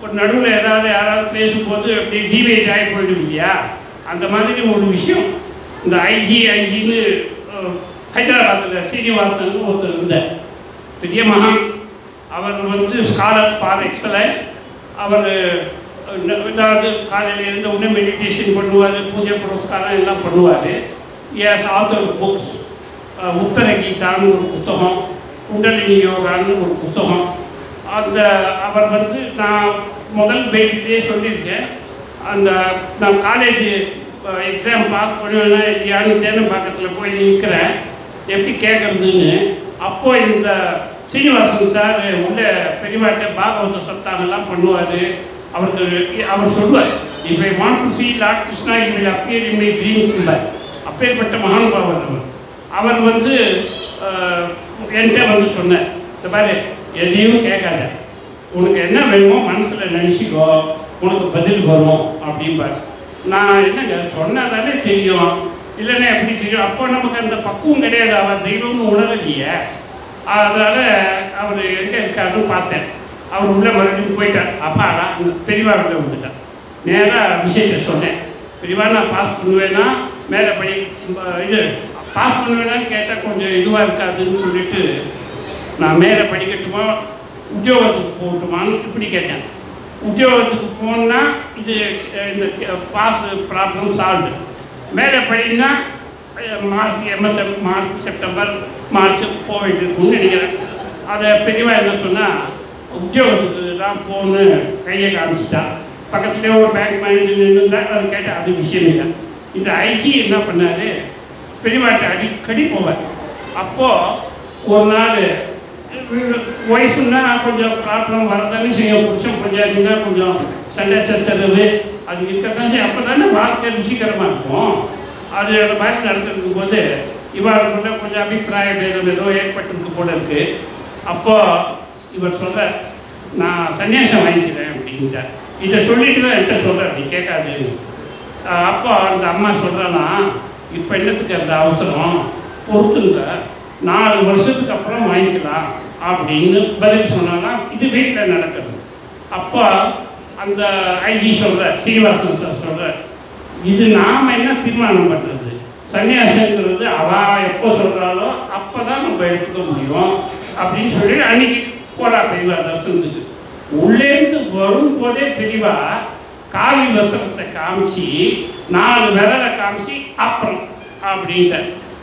ஒரு நடுவில் ஏதாவது யாராவது பேசும்போது அப்படி டிவேட் ஆகி போயிடும் இல்லையா? அந்த மாதிரி ஒரு விஷயம். இந்த ஐஜின்னு ஹைதராபாத்தில் ஸ்ரீனிவாசன் ஒருத்தர் இருந்தார், பெரிய மகான். அவர் வந்து ஸ்காலர் ஃபார் எக்ஸலன்ஸ். அவர் ஏதாவது காலையில் இருந்த உடனே மெடிடேஷன் பண்ணுவார், பூஜை புரஸ்காரம் எல்லாம் பண்ணுவார். As author books. உத்தர கீதான்னு ஒரு புத்தகம், குண்டலினி யோகான்னு ஒரு புத்தகம். அந்த அவர் வந்து நான் முதல் பேட்டிலே சொல்லியிருக்கேன், அந்த நான் காலேஜ் எக்ஸாம் பாஸ் பண்ணுவேன்னா இல்லையான்னு தேனம்பாக்கத்தில் போய் நிற்கிறேன், எப்படி கேட்குறதுன்னு. அப்போ இந்த ஸ்ரீனிவாசன் சார் உள்ள பெரியவாட்ட பாகவத சப்தாங்கெல்லாம் பண்ணுவார். அவர் சொல்லுவார், if I want to see Lord Krishna you will appear in my dreams சொல்வார். அப்பேற்பட்ட மகானுபாவர் அவர் வந்து என்கிட்ட வந்து சொன்னார், இந்த மாதிரி எதையும் கேட்காத, உனக்கு என்ன வேணுமோ மனசில் நினச்சிக்கோ, உனக்கு பதில் வரும் அப்படிம்பார். நான் என்னங்க சொன்னால் தானே தெரியும், இல்லைன்னா எப்படி தெரியும்? அப்போ நமக்கு அந்த பக்குவம் கிடையாது, அவர் தெய்வம்னு உணரலையே. அதனால் அவர் எங்கே இருக்காருன்னு பார்த்தேன். அவர் உள்ளே மறுபடியும் போயிட்டார். அப்பாடா பெரியவா உள்ளே வந்துட்டார். நேராக விஷயத்தை சொன்னேன், பெரியவா நான் பாஸ் பண்ணுவேன்னா மேலே படி இது பாஸ் பண்ணுவேனான்னு கேட்டால் கொஞ்சம் இதுவாக இருக்காதுன்னு சொல்லிவிட்டு, நான் மேலே படிக்கட்டுமா உத்தியோகத்துக்கு போகட்டுமான்னு இப்படி கேட்டேன். உத்தியோகத்துக்கு போனால் இது இந்த பாஸ் ப்ராப்ளம் சால்வ்டு. மேலே படினா March MSM March September March போக வேண்டியிருக்குன்னு நினைக்கிறேன். அதை பெரியவா என்ன சொன்னால், உத்தியோகத்துக்கு தான் போன்னு கையை காமிச்சிட்டா. பக்கத்துலேயே ஒரு பேங்க் மேனேஜர் நின்றுருந்தால் அது கேட்டால் அது விஷயம் இல்லை. இந்த ஐசி என்ன பண்ணார், பெரியவாட்டை அடிக்கடி போவார். அப்போது ஒரு நாள் வயசுன்னா கொஞ்சம் ப்ராப்ளம் வரதானே செய்யும், புருஷன் பஞ்சாயத்துனா கொஞ்சம் சண்டை சச்சரவு அது இருக்கத்தான் செய்யும். அப்போ தானே வாழ்க்கை ருசிகரமாக இருக்கும். அது அந்த மாதிரி நடந்துருக்கும் போது இவருக்குள்ள கொஞ்சம் அபிப்பிராய பேதம் ஏதோ ஏற்பட்டிருக்கு போல இருக்குது. அப்போது இவர் சொல்கிற, நான் சன்னியாசம் வாங்கிக்கிறேன் அப்படின்ட்டார். இதை சொல்லிட்டு தான் என்கிட்ட சொல்கிறேன், நீ கேட்காதுன்னு. அப்போ அந்த அம்மா சொல்கிறேன்னா, இப்போ என்னத்துக்கு அந்த அவசரம், பொறுத்துங்க, 4 வருஷத்துக்கு அப்புறம் வாங்கிக்கலாம் அப்படின்னு பதில் சொன்னாலாம். இது வீட்டில் நடக்குது. அப்போ அந்த ஐஜி சொல்கிற, சீனிவாசன் சார் சொல்கிற, இது நாம் என்ன தீர்மானம் பண்ணுறது, சன்னியாசங்கிறது அவள் எப்போ சொல்கிறாலோ அப்போ தான் நம்ம எடுத்துக்க முடியும் அப்படின்னு சொல்லி அன்றைக்கி போகிறா பெரியவா தரிசனத்துக்கு. உள்ளேருந்து வரும்போதே பெரியவா காவி வசனத்தை காமிச்சு 4 விரலை காமிச்சு அப்புறம் அப்படின்ட்டு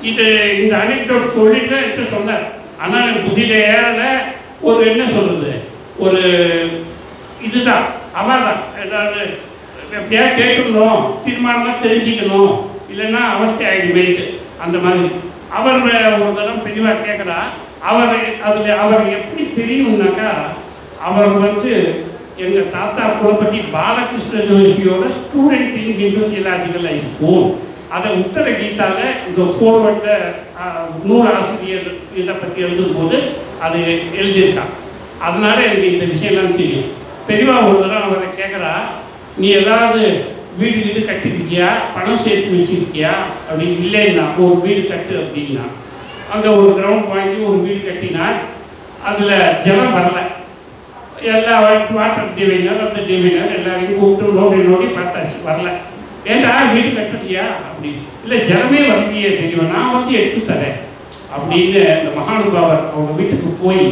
இது இந்த அனெக்டோட் சொல்லிட்டு தான் என்கிட்ட சொன்னார். ஆனால் புதியில் ஏறலை. ஒரு என்ன சொல்கிறது, ஒரு இதுதான் அவள் தான் ஏதாவது எப்படியாவது கேட்கணும், தீர்மானமாக தெரிஞ்சுக்கணும், இல்லைன்னா அவஸ்தை ஆகிடுமேட்டு அந்த மாதிரி. அவர் ஒரு தரம் பெரியவாக கேட்குறா. அவர் எப்படி தெரியும்னாக்கா, அவர் வந்து எங்கள் தாத்தா குலபதி பாலகிருஷ்ண ஜோஷியோட student in Hindu theological high school. அதை உத்தர கீதாவில் இந்த ஃபோர்வர்டில் 100 ஆசிரியர் இதை பற்றி எழுதும்போது அது எழுதியிருக்கான். அதனால் எனக்கு இந்த விஷயம்லாம் தெரியும். பெரியவா ஒரு தடவை அவரை கேட்குறா, நீ ஏதாவது வீடு கட்டிருக்கியா, பணம் சேர்த்து வச்சுருக்கியா அப்படின்னு. இல்லைன்னா ஒரு வீடு கட்டு அப்படின்னா அங்கே ஒரு கிரவுண்ட் வாங்கி ஒரு வீடு கட்டினார். அதில் ஜலம் வரலை. எல்லா வாட்டர் டிவைனர் அந்த டிவைனர் எல்லாரையும் கூப்பிட்டு நோண்டி பார்த்தாச்சு, வரல. ஏண்டா வீடு கட்டுறியா அப்படி, இல்லை ஜனமே வரலையே தெரியும், நான் வந்து எடுத்து தரேன் அப்படின்னு அந்த மகானுபாவர் அவங்க வீட்டுக்கு போய்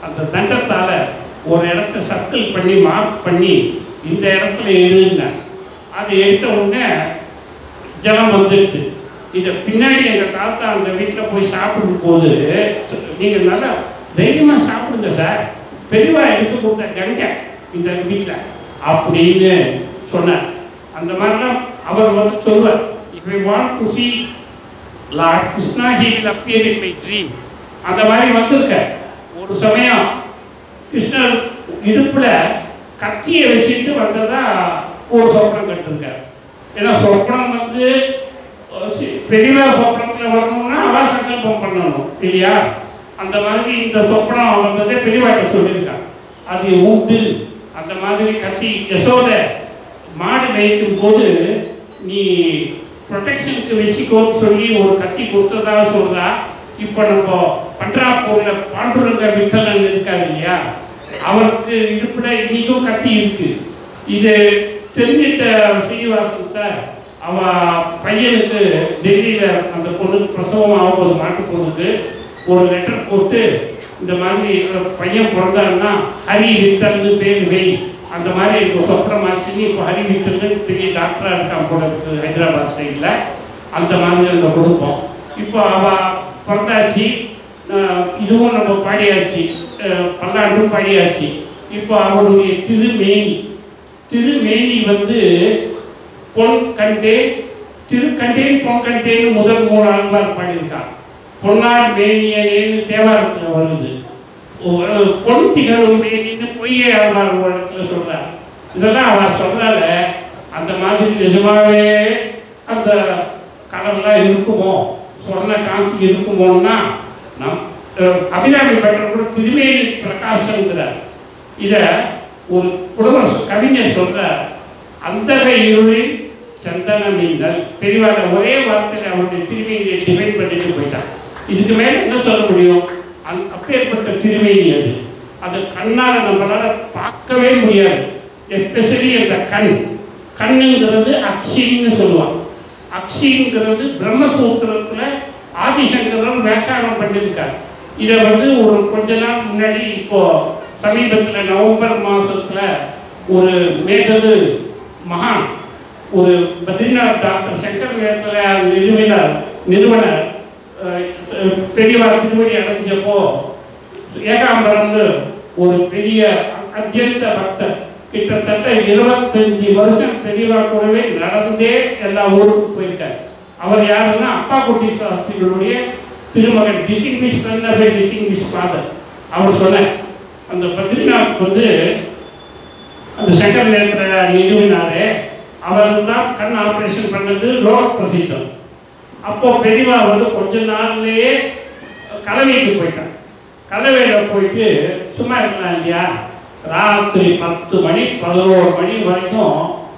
அந்த தண்டத்தால் ஒரு இடத்த சர்க்கிள் பண்ணி மார்க் பண்ணி இந்த இடத்துல எழுதுங்க. அதை எடுத்த உடனே ஜனம் வந்துடுது. இதை பின்னாடி எங்கள் தாத்தா அந்த வீட்டில் போய் சாப்பிடும் போது, நீங்கள் நல்லா தைரியமாக சாப்பிடுங்க சார், பெரியவா எடுத்து கொடுத்த கங்கை இந்த வீட்டில் அப்படின்னு சொன்னார். அந்த மாதிரிலாம் அவர் வந்து சொல்வார், if I want to see Lord Krishna, he will appear in my dream. அந்த மாதிரி வந்திருக்க. ஒரு சமயம் கிருஷ்ணர் இடுப்பில் கத்தியை வச்சுட்டு வந்ததா ஒரு சொப்பனம் கட்டிருக்கார். ஏன்னா சொப்பனம் வந்து பெரியவா சொப்பனத்தில் வரணும்னா அவ சங்கல்பம் பண்ணணும் இல்லையா? அந்த மாதிரி இந்த சொப்பனம் வந்ததே பெரியவாட்ட சொல்லியிருக்கான். அது உண்டு. அந்த மாதிரி கத்தி யசோத மாடு மேய்க்கும் போது நீ ப்ரொடெக்ஷனுக்கு வச்சுக்கோன்னு சொல்லி ஒரு கத்தி கொடுத்ததா சொல்றா. இப்போ நம்ம பண்றாப்பூரில் பாண்டுரங்க விட்டலன் இருக்காரு இல்லையா, அவருக்கு இடுப்பில் இன்னைக்கும் கத்தி இருக்கு. இது தெரிஞ்சிட்ட ஸ்ரீனிவாசன் சார் அவ பையனுக்கு டெல்லியில் அந்த பொண்ணுக்கு பிரசவம் ஆகும்போது மாட்டு பொண்ணுக்கு ஒரு லெட்டர் போட்டு இந்த மாதிரி பையன் பிறந்தாருன்னா ஹரி விட்டல்னு பேர் வை, அந்த மாதிரி இப்போ சொப்ரமாசினி இப்போ ஹரி விட்டல்னு பெரிய டாக்டராக இருக்கான் போல இருக்கு ஹைதராபாத் சைடில். அந்த மாதிரி அந்த குடும்பம் இப்போ அவள் பிறந்தாச்சு, இதுவும் நம்ம பாடியாச்சு, பல்லாண்டும் பாடியாச்சு. இப்போ அவருடைய திருமேனி வந்து பொன் கண்டே திருக்கண்டேன் பொன் கண்டேன்னு முதல் 3 ஆழ்வார் பாடியிருக்கான். பொன்னார் மேனியேன்னு தேவாரத்தில் வருது. பொன் திகழும் மேனின்னு பொய்யே ஆழ்வார் ஒரு இடத்துல சொல்கிறார். இதெல்லாம் அவர் சொல்கிறால அந்த மாதிரி நிஜமாகவே அந்த கடல்லாம் இருக்குமோ, சொன்ன காந்தி இருக்குமோன்னா நம் அபிராமி பட்டர் கூட திருமேனி பிரகாசங்கிறார். இதை ஒரு புலவர் கவிஞர் சொல்கிறார், அந்த இருளில் சந்தன மீன்கள் பெரியவாட ஒரே வார்த்தையில் அவருடைய திருமேனியை டிஃபைன் பண்ணிட்டு போயிட்டார். இதுக்கு மேலே என்ன சொல்ல முடியும்? அப்பேற்பட்ட திருமேனி அது. அது கண்ணால் நம்மளால் பார்க்கவே முடியாது. எஸ்பெஷலி அந்த கண்ணுங்கிறது அக்ஷின்னு சொல்லுவாங்க. அக்ஷிங்கிறது பிரம்மசூத்திரத்தில் ஆதிசங்கரன் வியாக்கியானம் பண்ணியிருக்கார். இதை வந்து ஒரு கொஞ்ச நாள் முன்னாடி இப்போ சமீபத்தில் நவம்பர் மாதத்தில் ஒரு மேதகு மகான் ஒரு பத்ரிநாத் டாக்டர் சங்கர் வேதத்தில் நிறுவனர் பெரியவா திருவடி அடைஞ்சப்போ ஏகாம்பரம்னு ஒரு பெரிய அத்தியந்த பக்தர் கிட்டத்தட்ட 25 வருஷம் பெரியவா கூடவே நடந்தே எல்லா ஊருக்கும் போயிருக்கார். அவர் யாருன்னா அப்பா குட்டி சாஸ்திரிகளுடைய திருமகன், distinguish son of a distinguish father. அவர் சொன்னார், அந்த பத்ரிநாத் வந்து அந்த சங்கர் நேத்திர நிறுவினாரே அவர் தான் கண் ஆப்ரேஷன் பண்ணது லோக பிரசித்தம். அப்போது பெரியவா வந்து கொஞ்ச நாள்லேயே கலவைக்கு போயிட்டான். கலவையில் போயிட்டு சும்மா இருக்கலாம் இல்லையா, ராத்திரி 10 மணி 11 மணி வரைக்கும்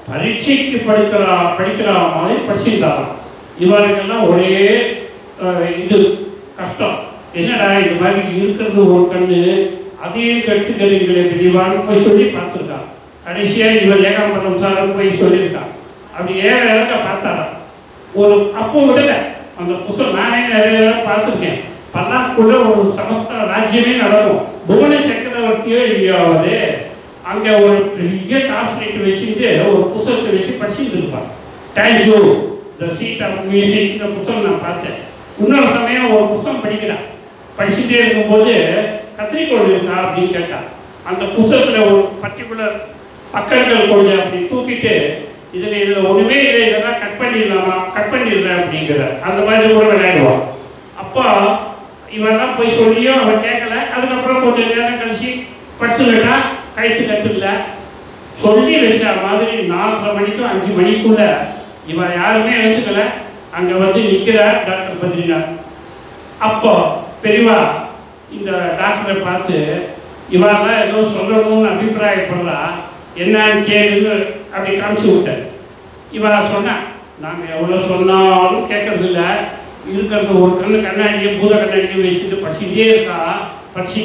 பரீட்சைக்கு படிக்கிற மாதிரி படிச்சுட்டாராம். இவனுக்கெல்லாம் ஒரே இது கஷ்டம், என்னடா இது மாதிரி இருக்கிறது ஒரு கண்ணு, அதையும் கட்டுக்கிறீங்களே பெரியவான்னு போய் சொல்லி பார்த்துருக்கான். கடைசியாக இவர் ஏகாம்பரம் சார் போய் சொல்லியிருக்கான். அப்படி ஏக பார்த்தாராம். ஒரு அப்போ விடலை அந்த புத்தகம், நானே நிறைய பார்த்துருக்கேன். பல்லாக்குள்ள ஒரு சமஸ்த ராஜ்யமே நடக்கும். புவன சக்கரவர்த்தியோ இல்லையாவது அங்கே ஒரு பெரிய டிரான்ஸ்லேட் வச்சுட்டு ஒரு புத்தகத்தை வச்சு படிச்சுட்டு இருப்பான். டேஞ்சோ த சீட் ஆஃப் மியூசிக் இந்த புத்தகம் நான் பார்த்தேன். இன்னொரு சமயம் ஒரு புத்தகம் படிக்கிறான். படிச்சுட்டே இருக்கும்போது கத்திரிக்கோள் இருக்கா அப்படின்னு கேட்டான். அந்த புத்தகத்தில் ஒரு பர்டிகுலர் பக்கங்கள் கொஞ்சம் அப்படி தூக்கிட்டு இதில் ஒன்றுமே இல்லை, இதெல்லாம் கட் பண்ணிடலாமா, கட் பண்ணிடுறேன் அப்படிங்கிற அந்த மாதிரி கூட விளையாடுவான். அப்போ இவெல்லாம் போய் சொல்லியும் அவன் கேட்கல. அதுக்கப்புறம் கொஞ்சம் நேரம் கழிச்சு படிச்சுக்கிட்டா கைத்து கட்டுல சொல்லி வச்ச மாதிரி 4:30 மணிக்கும் 5 மணிக்குள்ள இவன் யாருமே எழுந்துக்கல. அங்கே வந்து நிற்கிறார் டாக்டர் பத்ரிநாத். அப்போ பெரியவா இந்த டாக்டரை பார்த்து இவெல்லாம் ஏதோ சொல்லணும்னு அபிப்பிராயப்படுறா, என்னன்னு கேளுன்னு அப்படி காமிச்சு விட்டார். இவன் சொன்னான், நாங்கள் எவ்வளோ சொன்னாலும் கேட்கறது இல்லை, இருக்கிறது ஒரு கண்ணாடியை பூத கண்ணாடியை வச்சுட்டு படிச்சுட்டே இருக்கா,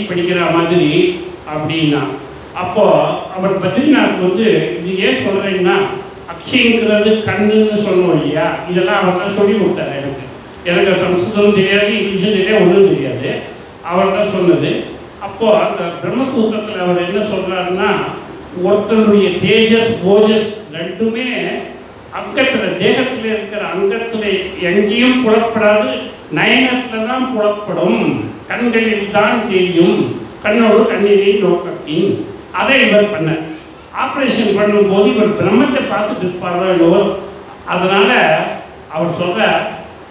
படிக்கிற மாதிரி அப்படின்னா. அப்போது அவர் பத்ரிநாத் வந்து இது ஏன் சொல்கிறேன்னா, அக்ஷிங்கிறது கண்ணுன்னு சொன்னோம் இல்லையா, இதெல்லாம் அவர் தான் சொல்லி கொடுத்தாரு. எனக்கு சம்ஸ்கிருதம் தெரியாது, இங்கிலீஷும் தெரியாது, ஒன்றும் தெரியாது. அவர் தான் சொன்னது. அப்போது அந்த பிரம்மசூத்திரத்தில் அவர் என்ன சொல்கிறாருன்னா, ஒருத்தருடைய தேஜஸ் ஓஜஸ் ரெண்டுமே அங்கத்தில், தேகத்தில் இருக்கிற அங்கத்தில் எங்கேயும் புலப்படாது, நயனத்தில் தான் புலப்படும், கண்களில் தான் தெரியும், கண்ணோடு கண்ணினை நோக்கத்தின். அதை இவர் பண்ணார். ஆப்ரேஷன் பண்ணும்போது இவர் பிரம்மத்தை பார்த்துட்டு இருப்பாரோ இல்லவோ, அதனால் அவர் சொல்கிற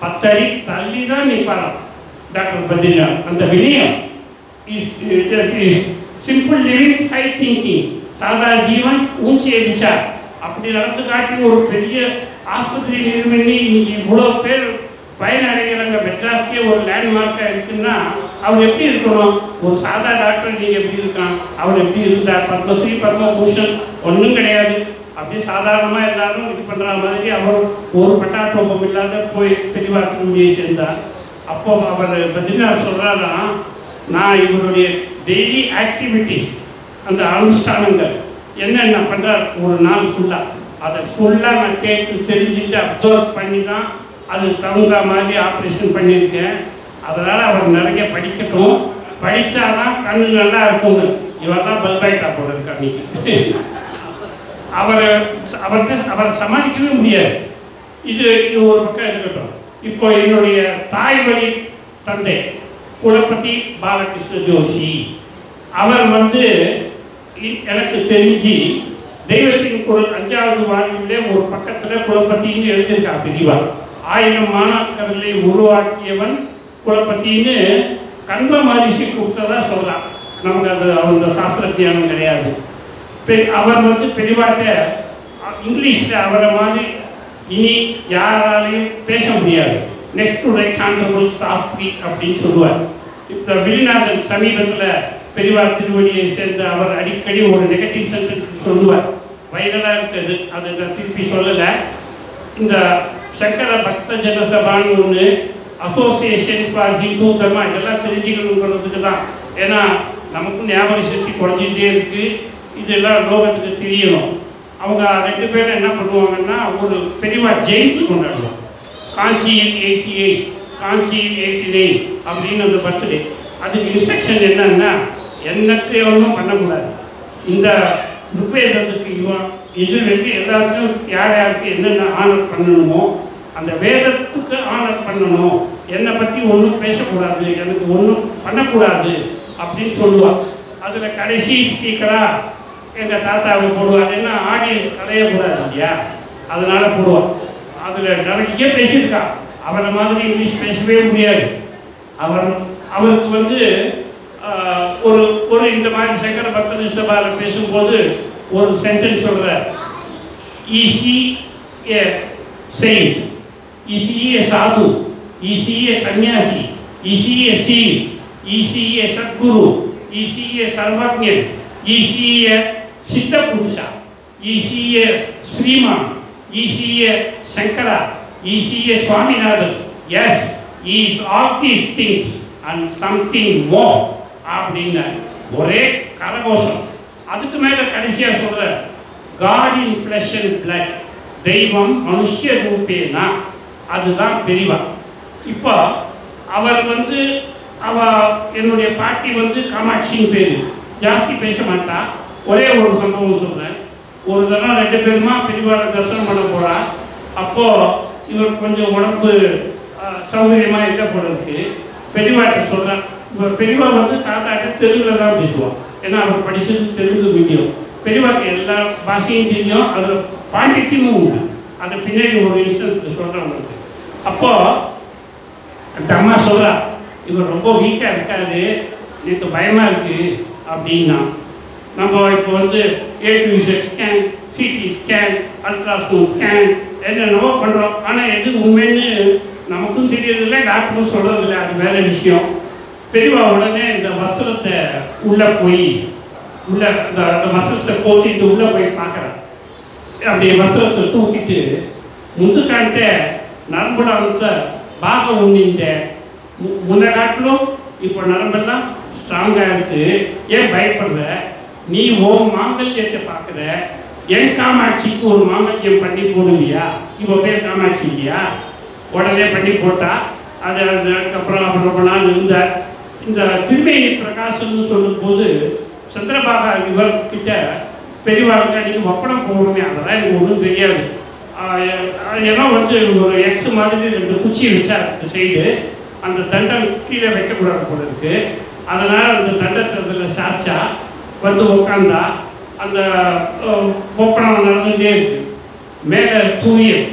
10 அடி தள்ளி தான் நிற்பார் டாக்டர் பத்ரிநாத். அந்த வினயம், சிம்பிள் லிவிங், ஹை திங்கிங், சாதா ஜீவன், ஊஞ்சே விசார் அப்படி நடந்து காட்டி ஒரு பெரிய ஆஸ்பத்திரி நிறுவனி இன்னைக்கு இவ்வளோ பேர் பயனடைகிறாங்க. மெட்ராஸ்க்கே ஒரு லேண்ட்மார்க்காக இருக்குன்னா அவர் எப்படி இருக்கணும்? ஒரு சாதா டாக்டர் நீங்கள் எப்படி இருக்கான், அவர் எப்படி இருந்தார்? பத்மஸ்ரீ பத்மபூஷன் ஒன்றும் கிடையாது. அப்படியே சாதாரணமாக எல்லாரும் இது பண்ணுற மாதிரி அவர் ஒரு பட்டாட்டோப்பம் இல்லாத போய் தெளிவாக்க முடிய சேர்ந்தார். அப்போ அவர் பத்ரிநாத் சொல்கிறாராம், நான் இவருடைய டெய்லி ஆக்டிவிட்டிஸ், அந்த அனுஷ்டானங்கள் என்னென்ன பண்ணுறார் ஒரு நாள் ஃபுல்லாக, அதை ஃபுல்லாக நான் கேட்டு தெரிஞ்சுட்டு அப்சர்வ் பண்ணி தான் அது தகுந்த மாதிரி ஆப்ரேஷன் பண்ணியிருக்கேன். அதனால் அவர் நிறைய படிக்கட்டும், படித்தாதான் கண்ணு நல்லா இருக்குங்க. இவர் தான் பல்பாயிட்டா போல இருக்கா அன்றைக்கி. அவரை சமாளிக்கவே முடியாது. இது ஒரு பக்கம் இருக்கட்டும். இப்போ என்னுடைய தாய் வழி தந்தை குலபதி பாலகிருஷ்ண ஜோஷி, அவர் எனக்கு தெரிஞ்சு தெய்வத்தின் குரல் 5வது வால்யூமிலே ஒரு பக்கத்தில் குலபதின்னு எழுதியிருக்கா பிரிவா. 1000 மாணாக்கர்களை உருவாக்கியவன் குலபதின்னு கண்ப மரிஷி கொடுத்ததா சொல்கிறான். நமக்கு அது அவங்க சாஸ்திர தியானம் கிடையாது. அவர் பெரிவாட்ட இங்கிலீஷில் அவரை மாதிரி இனி யாராலையும் பேச முடியாது. Next to right honourable Shastri அப்படின்னு சொல்லுவார். இப்போ வில்நாதன் சமீபத்தில் பெரிவார் திருவடியை சேர்ந்த அவர் அடிக்கடி ஒரு நெகட்டிவ் சென்டென்ஸ் சொல்லுவார், வைரலாக இருக்குது, அதை நான் திருப்பி சொல்லலை. இந்த சங்கர பக்த ஜனசபான்னு ஒன்று, அசோசியேஷன் ஃபார் ஹிந்து தர்மா, இதெல்லாம் தெரிஞ்சுக்கணுங்கிறதுக்கு தான். ஏன்னா நமக்கும் ஞாபக சக்தி குறைஞ்சிட்டே இருக்குது, இதெல்லாம் லோகத்துக்கு தெரியணும். அவங்க 2 பேரும் என்ன பண்ணுவாங்கன்னா, ஒரு பெரியவா ஜெயந்தி கொண்டாடுவாங்க. காஞ்சியில் 88, காஞ்சியில் 89 அப்படின்னு அந்த பர்த்டே. அதுக்கு இன்ஸ்ட்ரக்ஷன் என்னன்னா, என்னத்தை ஒன்றும் பண்ணக்கூடாது. இந்த ருக்வேதத்துக்கு இதுலேருந்து எல்லாத்துக்கும் யார் யாருக்கு என்னென்ன ஆனர் பண்ணணுமோ அந்த வேதத்துக்கு ஆனர் பண்ணணும். என்னை பற்றி ஒன்றும் பேசக்கூடாது, எனக்கு ஒன்றும் பண்ணக்கூடாது அப்படின்னு சொல்லுவாள். அதில் கடைசி ஸ்பீக்கராக எங்கள் தாத்தாவை போடுவார். ஏன்னா ஆடியன்ஸ் கலையக்கூடாது இல்லையா, அதனால் போடுவாள். அதில் நிறைய பேசியிருக்கா. அவரை மாதிரி இங்கிலீஷ் பேசவே முடியாது. அவருக்கு ஒரு இந்த மாதிரி சங்கர பக்த சபாவில் பேசும்போது ஒரு சென்டென்ஸ் சொல்கிறார், he is a saint, he is a sadhu, he is a sanyasi, he is a seer, he is a sadguru, he is a sarvajan, he is a siddha purusha, he is a Shriman, he is a Shankara, he is a Swaminathan. Yes, is all these things and something more அப்படின்னு ஒரே கரகோஷம். அதுக்கு மேலே கடைசியாக சொல்கிற, God in flesh and blood, தெய்வம் மனுஷ ரூபேனா, அதுதான் பெரியவா. இப்போ அவர் என்னுடைய பாட்டி காமாட்சின்னு பேர், ஜாஸ்தி பேச மாட்டா. ஒரே ஒரு சம்பவம் சொல்கிறேன். ஒரு தடவை 2 பேருமா பெரியவாளை தரிசனம் பண்ண போகிறா. அப்போது இவர் கொஞ்சம் உடம்பு சௌகரியமாக இல்லை போல இருக்கு. பெரியவாட்ட சொல்கிறேன், இப்போ பெரியவா தாத்தாட்ட தெலுங்கில் தான் பேசுவான். ஏன்னா அவர் படித்தது தெலுங்கு மீடியம். பெரியவாக்கு எல்லா பாஷையும் தெரியும், அதில் பாண்டித்யமும் உண்டு. அதை பின்னாடி ஒரு இன்ஸ்டன்ஸ்க்கு சொல்கிறேன் உங்களுக்கு. அப்போது அந்த அம்மா சொல்கிறா, இவர் ரொம்ப வீக்காக இருக்காது, எனக்கு பயமாக இருக்குது அப்படின்னா. நம்ம இப்போ A to Z scan, CT scan, ultrasound scan என்னென்னவோ பண்ணுறோம். ஆனால் எது உண்மைன்னு நமக்கும் தெரியறதில்லை, டாக்டரும் சொல்கிறதில்ல. அது வேறு விஷயம். பெரியவா உடனே இந்த வஸ்திரத்தை உள்ளே போய் அந்த வஸ்திரத்தை போத்திட்டு உள்ளே போய் பார்க்குறேன். அப்படி வஸ்திரத்தை தூக்கிட்டு முந்துக்கான்ட்ட நரம்புடாமத்த பாகம் உண்ணிந்த முன்ன காட்டிலும் இப்போ நரம்பெல்லாம் ஸ்ட்ராங்காக இருக்குது. ஏன் பயப்படுற? நீ ஓ மாங்கல்யத்தை பார்க்குற, என் காமாட்சிக்கு ஒரு மாங்கல்யம் பண்ணி போடுவியா, இப்போ பேர் காமாட்சி இல்லையா, உடனே பண்ணி போட்டா. அது அதுக்கப்புறம் அவர் ரொம்ப நாள் இருந்தார். இந்த திருமேனி பிரகாசம்னு சொல்லும்போது சந்திரபாகா இவர்கிட்ட பெரியவாளுக்கு அன்றைக்கி ஒப்படம் போகணுமே, அதெல்லாம் எனக்கு ஒன்றும் தெரியாது. ஏன்னா வந்து ஒரு எக்ஸ் மாதிரி 2 குச்சி வச்சா இந்த சைடு அந்த தண்டம் கீழே வைக்கக்கூடாது போல இருக்குது. அதனால் அந்த தண்டத்தை அதில் சாச்சா வந்து உட்காந்தா அந்த ஒப்படம் நடந்துகிட்டே இருக்குது. மேலே சூரியன்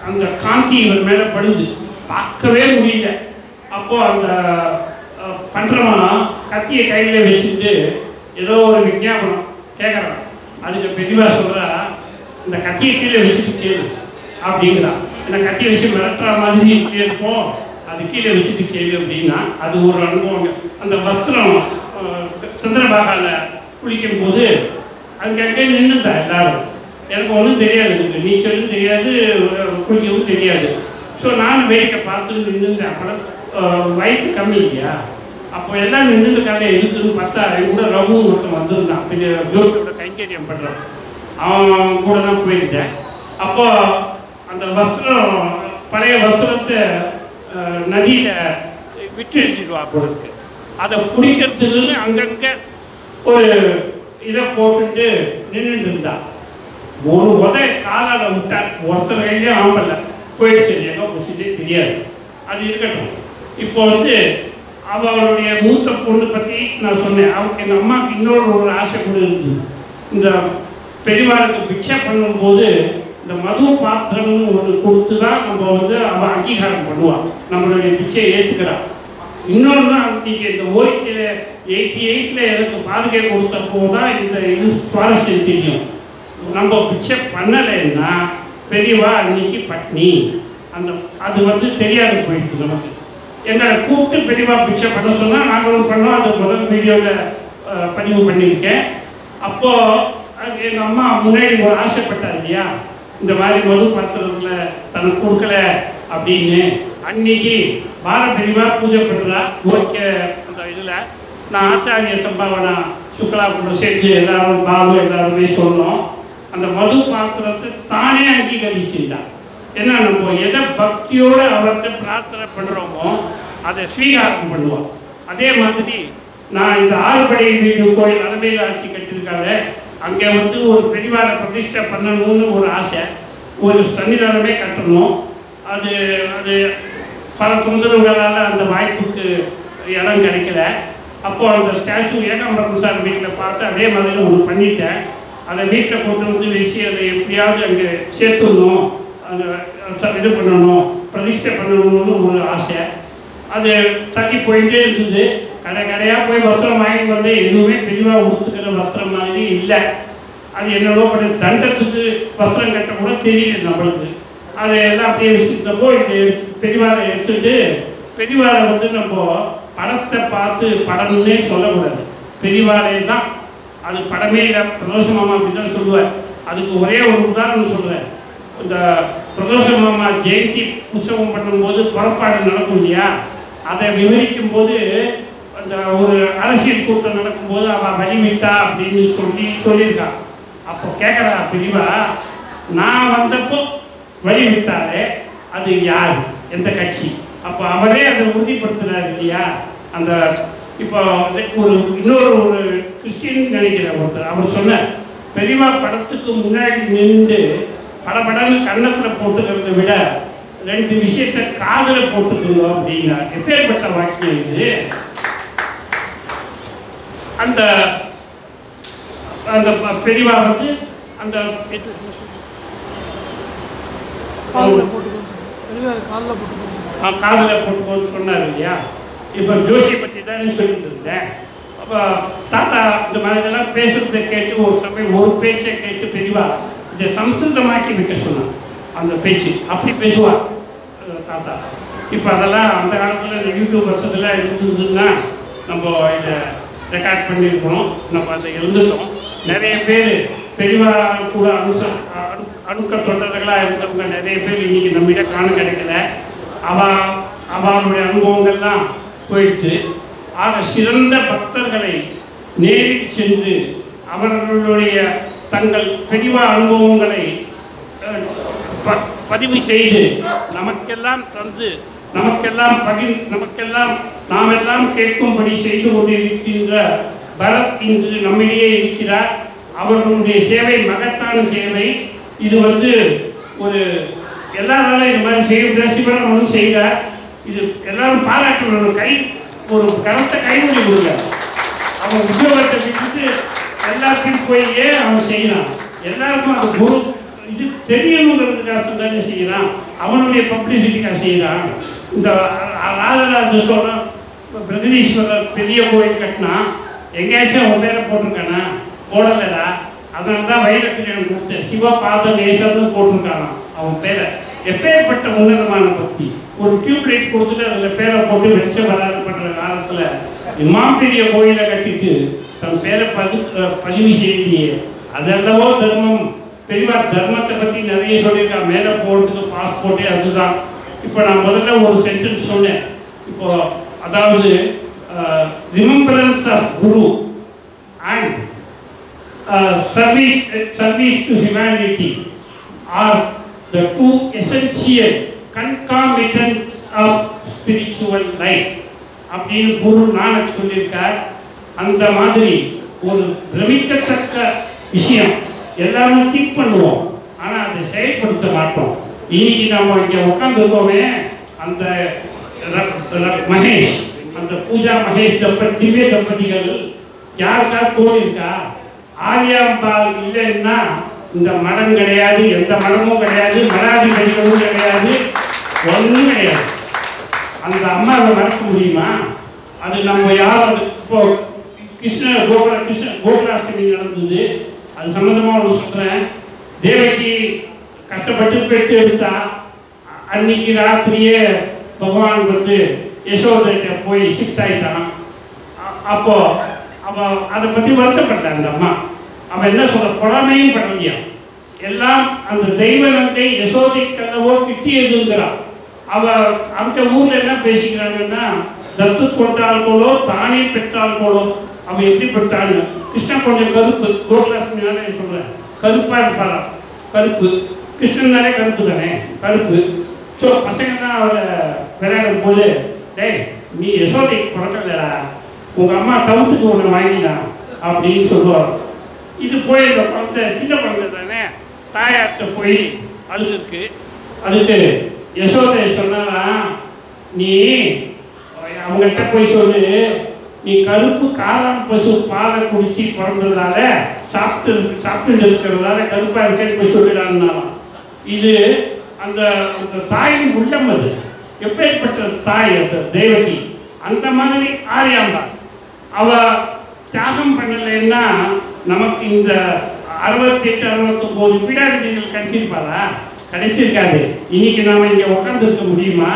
அந்த காந்தி இவர் மேலே படுது, பார்க்கவே முடியல. அப்போது அந்த பண்ணுறவன் கத்தியை கையில் வச்சுட்டு ஏதோ ஒரு விஞ்ஞாபனம் கேட்குறான். அதுக்கு பெரியவா சொல்கிறா, இந்த கத்தியை கீழே வச்சுட்டு கேளு அப்படிங்கிறான். இந்த கத்தியை வச்சு மிரட்டுற மாதிரி கேட்போம், அது கீழே வச்சுட்டு கேளு அப்படின்னா அது ஒரு அனுபவம். அந்த வஸ்திரம் சந்திரபாகாவில் குளிக்கும்போது அங்கங்கே நின்றுதா எல்லாரும். எனக்கு ஒன்றும் தெரியாது, எனக்கு நீச்சலும் தெரியாது, குளிக்கவும் தெரியாது. ஸோ நானும் வேடிக்கை பார்த்துட்டு நின்றுந்தேன். அப்போலாம் வயசு கம்மி இல்லையா, அப்போ எல்லாம் நின்றுட்டு கதை இருக்குதுன்னு பார்த்தா என் கூட ரவும் ஒருத்தன் வந்திருந்தான், பெரிய ஜோஷியோட கைங்கரியம் பண்ணுறான். அவன் கூட தான் போயிருந்தேன். அப்போது அந்த வஸ்திரம் பழைய வஸ்திரத்தை நதியில் விட்டு எழுச்சிடுவா போல அதை பிடிக்கிறதுக்குன்னு அங்கங்கே ஒரு இதை போட்டுட்டு நின்றுட்டு இருந்தா. ஒரு உதய காலால் விட்டா ஒருத்தர் கையிலே ஆம்பல்ல போயிடுச்சு, எங்கே போச்சுட்டே தெரியாது. அது இருக்கட்டும். இப்போ வந்து அவளுடைய மூத்த பொண்ணு பற்றி நான் சொன்னேன். எங்கள் அம்மாவுக்கு இன்னொரு ஆசை கூட இருந்தது. இந்த பெரியவாளுக்கு பிக்ஷை பண்ணும்போது இந்த மது பாத்திரம்னு ஒன்று கொடுத்து தான் நம்ம வந்து அவள் அங்கீகாரம் பண்ணுவாள், நம்மளுடைய பிச்சையை ஏற்றுக்கிறாள். இன்னொன்று அன்றைக்கி இந்த ஓரிக்கையில் 88 எனக்கு பாதுகை கொடுத்தப்போ தான் இந்த இது சுவாரஸ்யம் தெரியும். நம்ம பிச்சை பண்ணலைன்னா பெரியவா அன்னைக்கு பட்னி, அந்த அது வந்து தெரியாது போயிடுது நமக்கு. எங்களை கூப்பிட்டு பெரியவா பிச்சை பண்ண சொன்னால் நாங்களும் பண்ணோம். அது முதல் வீடியோவில் பதிவு பண்ணியிருக்கேன். அப்போது எங்கள் அம்மா முன்னாடி ஒரு ஆசைப்பட்டா இல்லையா, இந்த மாதிரி மது பாத்திரத்தில் தனக்கு கொடுக்கல அப்படின்னு. அன்னைக்கு பால பெரியவா பூஜை பண்ணுறா ஓகே. அந்த இதில் நான் ஆச்சாரிய சம்பாவனா சுக்லா கூட சேர்த்து எல்லாரும் பாபு எல்லாருமே சொன்னோம். அந்த மது பாத்திரத்தை தானே அங்கீகரிச்சுட்டான். ஏன்னா நம்ம எதை பக்தியோடு அவர்கிட்ட பிரார்த்தனை பண்ணுறோமோ அதை ஸ்வீகாரம் பண்ணுவோம். அதே மாதிரி நான் இந்த ஆறுபடை வீடு கோயில் அளவையில் ஆட்சி கட்டியிருக்காங்க, அங்கே வந்து ஒரு பெரியவாளை பிரதிஷ்டை பண்ணணும்னு ஒரு ஆசை, ஒரு சன்னிதானமே கட்டணும். அது அது பல தொந்தரவுகளால் அந்த வாய்ப்புக்கு இடம் கிடைக்கல. அப்போது அந்த ஸ்டாச்சு ஏகாம்பரம் சார் வீட்டில் பார்த்து அதே மாதிரி ஒன்று பண்ணிட்டேன். அதை வீட்டில் கொண்டு வந்து வச்சு அதை எப்படியாவது அங்கே சேர்த்துடணும், அந்த இது பண்ணணும், பிரதிஷ்டை பண்ணணும்னு ஒரு ஆசை. அது தள்ளி போயிட்டே இருந்தது. கடையாக போய் வஸ்திரம் வாங்கிட்டு வந்து எதுவுமே பெரியவாக உடுத்துக்கிற வஸ்திரம் மாதிரி இல்லை. அது என்னவோ பண்ண தண்டத்துக்கு வஸ்திரம் கட்ட கூட தெரியல நம்மளுக்கு. அதை எல்லாம் அப்படியே வச்சுருந்தப்போ இது பெரியவாளை எடுத்துட்டு, பெரியவாளை வந்து நம்ம படத்தை பார்த்து படம்னே சொல்லக்கூடாது, பெரியவாளே தான். அது படமே இல்லை, பிரதோஷ மாமா அப்படி தான் சொல்லுவார். அதுக்கு ஒரே ஒரு உதாரணம் சொல்கிறேன். இந்த பிரதோஷ மாமா ஜெயந்தி உற்சவம் பண்ணும்போது புறப்பாடு நடக்கும் இல்லையா, அதை விவரிக்கும் போது அந்த ஒரு அரசியல் கூட்டம் நடக்கும்போது அவள் வழிவிட்டா அப்படின்னு சொல்லியிருக்கான். அப்போ கேட்குறா பெரியவா, நான் வந்தப்போ வழிவிட்டாலே அது யார், எந்த கட்சி? அப்போ அவரே அதை உறுதிப்படுத்தினார் இல்லையா. அந்த இப்போ ஒரு இன்னொரு கிறிஸ்டின் நினைக்கிற ஒருத்தர் அவர் சொன்னார், பெரியவா படத்துக்கு முன்னாடி நின்று படப்படன்னு கன்னத்தில் போட்டுக்கிறத விட 2 விஷயத்தை காதில் போட்டுக்கணும் அப்படின்னார். எப்பேற்பட்ட வாக்கியம் இது! அந்த அந்த பெரியவா வந்து அந்த காதில் போட்டுக்கோன்னு சொன்னார் இல்லையா. இப்போ ஜோசியை பற்றி தானே சொல்லிட்டு இருந்தேன். அப்போ தாத்தா இந்த மாதிரிலாம் பேசுகிறத கேட்டு ஒரு சமயம் ஒரு பேச்சை கேட்டு பெரியவா இதை சம்ஸ்கிருதமாக்கி வைக்க சொன்னான். அந்த பேச்சு அப்படி பேசுவார் தாத்தா. இப்போ அதெல்லாம் அந்த காலத்தில் இந்த யூடியூப் வருஷத்தில் இருந்ததுன்னா நம்ம இதை ரெக்கார்ட் பண்ணியிருக்கிறோம். நம்ம அதை இருந்துட்டோம். நிறைய பேர் பெரியவா கூட அணுக்க தொண்டர்களாக இருந்தவங்க நிறைய பேர் இன்றைக்கி நம்மகிட்ட காண கிடைக்கல. அவளுடைய அனுபவங்கள்லாம் போயிடுச்சு. ஆக சிறந்த பக்தர்களை நேரில் சென்று அவர்களுடைய தங்கள் பெரிவா அனுபவங்களை பதிவு செய்து நமக்கெல்லாம் தந்து நமக்கெல்லாம் நாமெல்லாம் கேட்கும்படி செய்து கொண்டிருக்கின்ற பரத் இன்று நம்மிடையே இருக்கிறார். அவர்களுடைய சேவை மகத்தான சேவை. இது ஒரு எல்லாராலும் இது மாதிரி செய்ய சிவன் ஒன்றும் செய்கிறார். இது எல்லாரும் பாராட்டணும். ஒரு கருத்தை கைவிடி கொடுங்க. அவன் உத்தியோகத்தை விட்டுட்டு எல்லாத்தையும் போய் அவன் செய்யறான். எல்லாருக்கும் அது குரு இது தெரியணுங்கிறதுக்காக தானே செய்யறான். அவனுடைய பப்ளிசிட்டிக்காக செய்யறான். இந்த ராஜராஜ சோழன் பிரகதீஸ்வரர் பெரிய கோயில் கட்டினா எங்கேயாச்சும் அவன் பேரை போட்டிருக்கானா? போடலடா. அதனால தான் வைரக்கல்யாணம் கொடுத்தேன். சிவபாத நேசர்னு போட்டிருக்கானா அவன் பேரை. எப்பேற்பட்ட உன்னதமான பக்தி. ஒரு டியூப்லைட் கொடுத்துட்டு அதில் பேரை போட்டு வெளிச்சம் வராது பண்ணுற காலத்தில் இம்மாம் பெரிய கோயிலை கட்டிட்டு தன் பேரை பதிவு செய்யலையே. அதெல்லவோ தர்மம். பெரியவா தர்மத்தை பற்றி நிறைய சொல்லியிருக்கா. மேலே போகிறதுக்கு பாஸ்போர்ட்டே அதுதான். இப்போ நான் முதல்ல ஒரு சென்டென்ஸ் சொன்னேன். இப்போ அதாவது remembrance of guru and service to humanity are the two essential concomitants of spiritual life அப்படின்னு குரு நானக் சொல்லியிருக்கார். அந்த மாதிரி ஒரு பிரமிக்கத்தக்க விஷயம் எல்லாரும் திங்க் பண்ணுவோம், ஆனால் அதை செயல்படுத்த மாட்டோம். இன்னைக்கு நம்ம இங்கே உட்காந்துருக்கோமே, அந்த மகேஷ், அந்த பூஜா மகேஷ் திவ்ய தம்பதிகள் யாருக்காவது தோணிருக்கா? ஆரியாம்பாள் இல்லைன்னா இந்த மடம் கிடையாது, எந்த மடமும் கிடையாது, மடாதிபதிகளும் கிடையாது, ஒன்றும் கிடையாது. அந்த அம்மாவை மறக்க முடியுமா? அது நம்ம யாரும் இப்போ கோகுலாஷ்டமி நடந்தது. அது சம்மந்தமாக ஒன்று சொல்கிறேன். தேவகி கஷ்டப்பட்டு பெற்று எடுத்தா. அன்னைக்கு ராத்திரியே பகவான் யசோதைகிட்ட போய் ஷிஃப்ட் ஆகிட்டான். அப்போ அவள் அதை பற்றி வருத்தப்பட்டான் அந்த அம்மா. அவன் என்ன சொல்ற, பொறாமையும் பண்ணலையா. எல்லாம் அந்த தெய்வ நங்கை யசோதைக்கல்லவோ கிட்டியதுங்கிறான். அவள் அந்த ஊரில் என்ன பேசிக்கிறாங்கன்னா, தத்து கொண்டால் போலோ தானே பெற்றால் போலோ. அவன் எப்படி பெற்றான்னு. கிருஷ்ணன் கொஞ்சம் கருப்பு, கோகுலாஷ்டமினாலே சொல்கிறேன், கருப்பாக இருப்பாரா. கருப்பு கிருஷ்ணனாலே கருப்பு தானே, கருப்பு. ஸோ பசங்க தான் அவரை விளையாடும் போது, டேய் நீ யசோதைக்கு பிறக்கலடா, உங்கள் அம்மா தவுத்துக்கு ஒன்று வாங்கினா அப்படின்னு சொல்லுவார். இது போய் இந்த குழந்தை சின்ன குழந்தை தானே, தாயார்கிட்ட போய் அழுதுருக்கு. அதுக்கு யசோதை சொன்னாலாம், நீ அவங்கள்ட்ட போய் சொல்லு, நீ கருப்பு காளான் பசு பாலை குடிச்சு பிறந்ததால சாப்பிட்டு இருக்கிறதால கருப்பாக இருக்கேன்னு போய் சொல்லிடான்னாலாம். இது அந்த தாயின் உள்ளம். அது எப்பேற்பட்ட தாய் அந்த தேவகி. அந்த மாதிரி ஆரியாம்பாள் அவ தியாகம் பண்ணலைன்னா நமக்கு இந்த 68 69 பீடாதிபதிகள் கிடைச்சிருப்பாரா? கிடைச்சிருக்காது. இன்னைக்கு நாம் இங்கே உட்காந்துருக்க முடியுமா?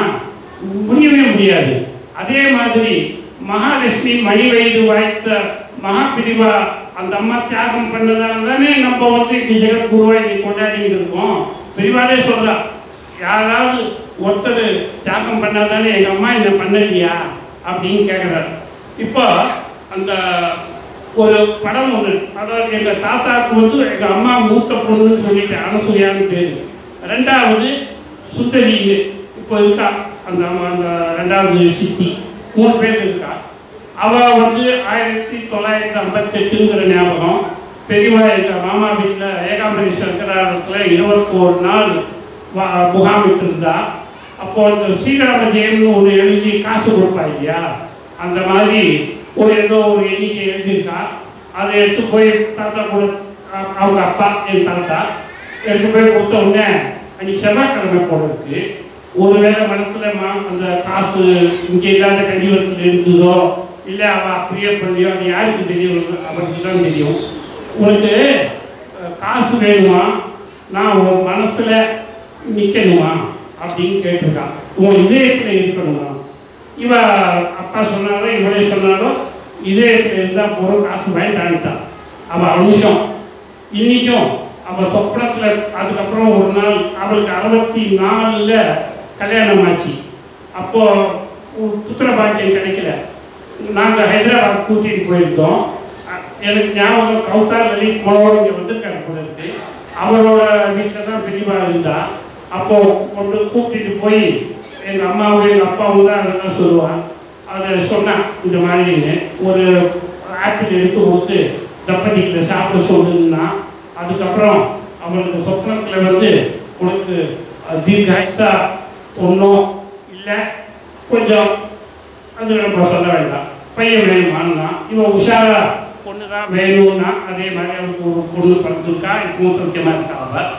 முடியவே முடியாது. அதே மாதிரி மகாலட்சுமி மணி வயது வாய்த்த மகாபிரிவா அந்த அம்மா தியாகம் பண்ணதால தானே நம்ம இன்னைக்கு ஜெகத்குருவாக இன்னைக்கு கொண்டாடிட்டு இருக்கோம். பிரிவாலே சொல்கிறா, யாராவது ஒருத்தர் தியாகம் பண்ணாதானே எங்கள் அம்மா என்ன பண்ணலையா அப்படின்னு கேட்குறாரு. இப்போ அந்த ஒரு படம் ஒன்று, அதாவது எங்கள் தாத்தாவுக்கு எங்கள் அம்மா மூத்த பொண்ணுன்னு சொல்லிட்டு அனசூயான்னு பேர். ரெண்டாவது சுந்தரின்னு இப்போ இருக்கா அந்த அந்த ரெண்டாவது சித்தி. 3 பேர் இருக்கா. அவள் 1958ங்கிற ஞாபகம். பெரியவா எங்கள் மாமா வீட்டில் ஏகாம்பரேஸ்வரர் அக்ரஹாரத்தில் 21 நாள் முகாமிட்டு இருந்தா. அப்போ அந்த ஸ்ரீராம ஜெயம்னு ஒன்று எழுதி காசு கொடுப்பா இல்லையா, அந்த மாதிரி ஒரு எண்ணிக்கை எழுதியிருக்கா. அதை எடுத்து போய் தாத்தா கூட, அவங்க அப்பா என் தாத்தா எடுத்து போய் கொடுத்த உடனே அன்றைக்கி செவ்வாய்க்கிழமை போல இருக்குது. ஒருவேளை மனத்தில் அந்த காசு இங்கே இல்லாத கண்டிவரத்தில் இருந்ததோ இல்லை அவள் அப்படியே பண்ணியோ, அது யாருக்கு தெரியும்? அவருக்கு தான் தெரியும். உனக்கு காசு வேணுமா, நான் உன் மனசில் நிற்கணுமா அப்படின்னு கேட்டிருக்கான். உன் இதயத்தில் இருக்கணுமா? இவ அப்பா சொன்னாலும் இவளே சொன்னாலும் இதயத்தில் இருந்தால் போகிறோம், காசு வேண்டான்ட்டான். அவள் அனுஷம் இன்றைக்கும் அவள் சொப்பனத்தில். அதுக்கப்புறம் ஒரு நாள் அவளுக்கு 64ல் கல்யாணம் ஆச்சு. அப்போது புத்திர பாக்கியம் கிடைக்கல. நாங்கள் ஹைதராபாத் கூட்டிகிட்டு போயிருந்தோம். எனக்கு ஞாபகம் கவுத்தார் வெளியே போனோட இங்கே வந்திருக்காரு போல இருக்கு. அவரோட வீட்டில் தான் பெரியவா இருந்தா. அப்போது கொண்டு கூப்பிட்டு போய் எங்கள் அம்மாவும் எங்கள் அப்பாவும் தான் அதெல்லாம் சொல்லுவான். அதை சொன்னான் இந்த மாதிரின்னு ஒரு ஆப்பிள் எடுத்து கொடுத்து தப்பட்டிக்கிட்ட சாப்பிட சொல்லுன்னா, அதுக்கப்புறம் அவனுக்கு சொப்னத்தில் வந்து உனக்கு தீர்காயுசா பொண்ணோ இல்லை கொஞ்சம் அது நம்ம சொல்ல வேண்டாம் பையன் வேணுமான்னா, இவன் உஷாரா பொண்ணு தான் வேணும்னா அதே மாதிரி அவனுக்கு ஒரு பொண்ணு பிறந்திருக்கா. இப்பவும் சௌக்கியமாக இருக்கா அவள்.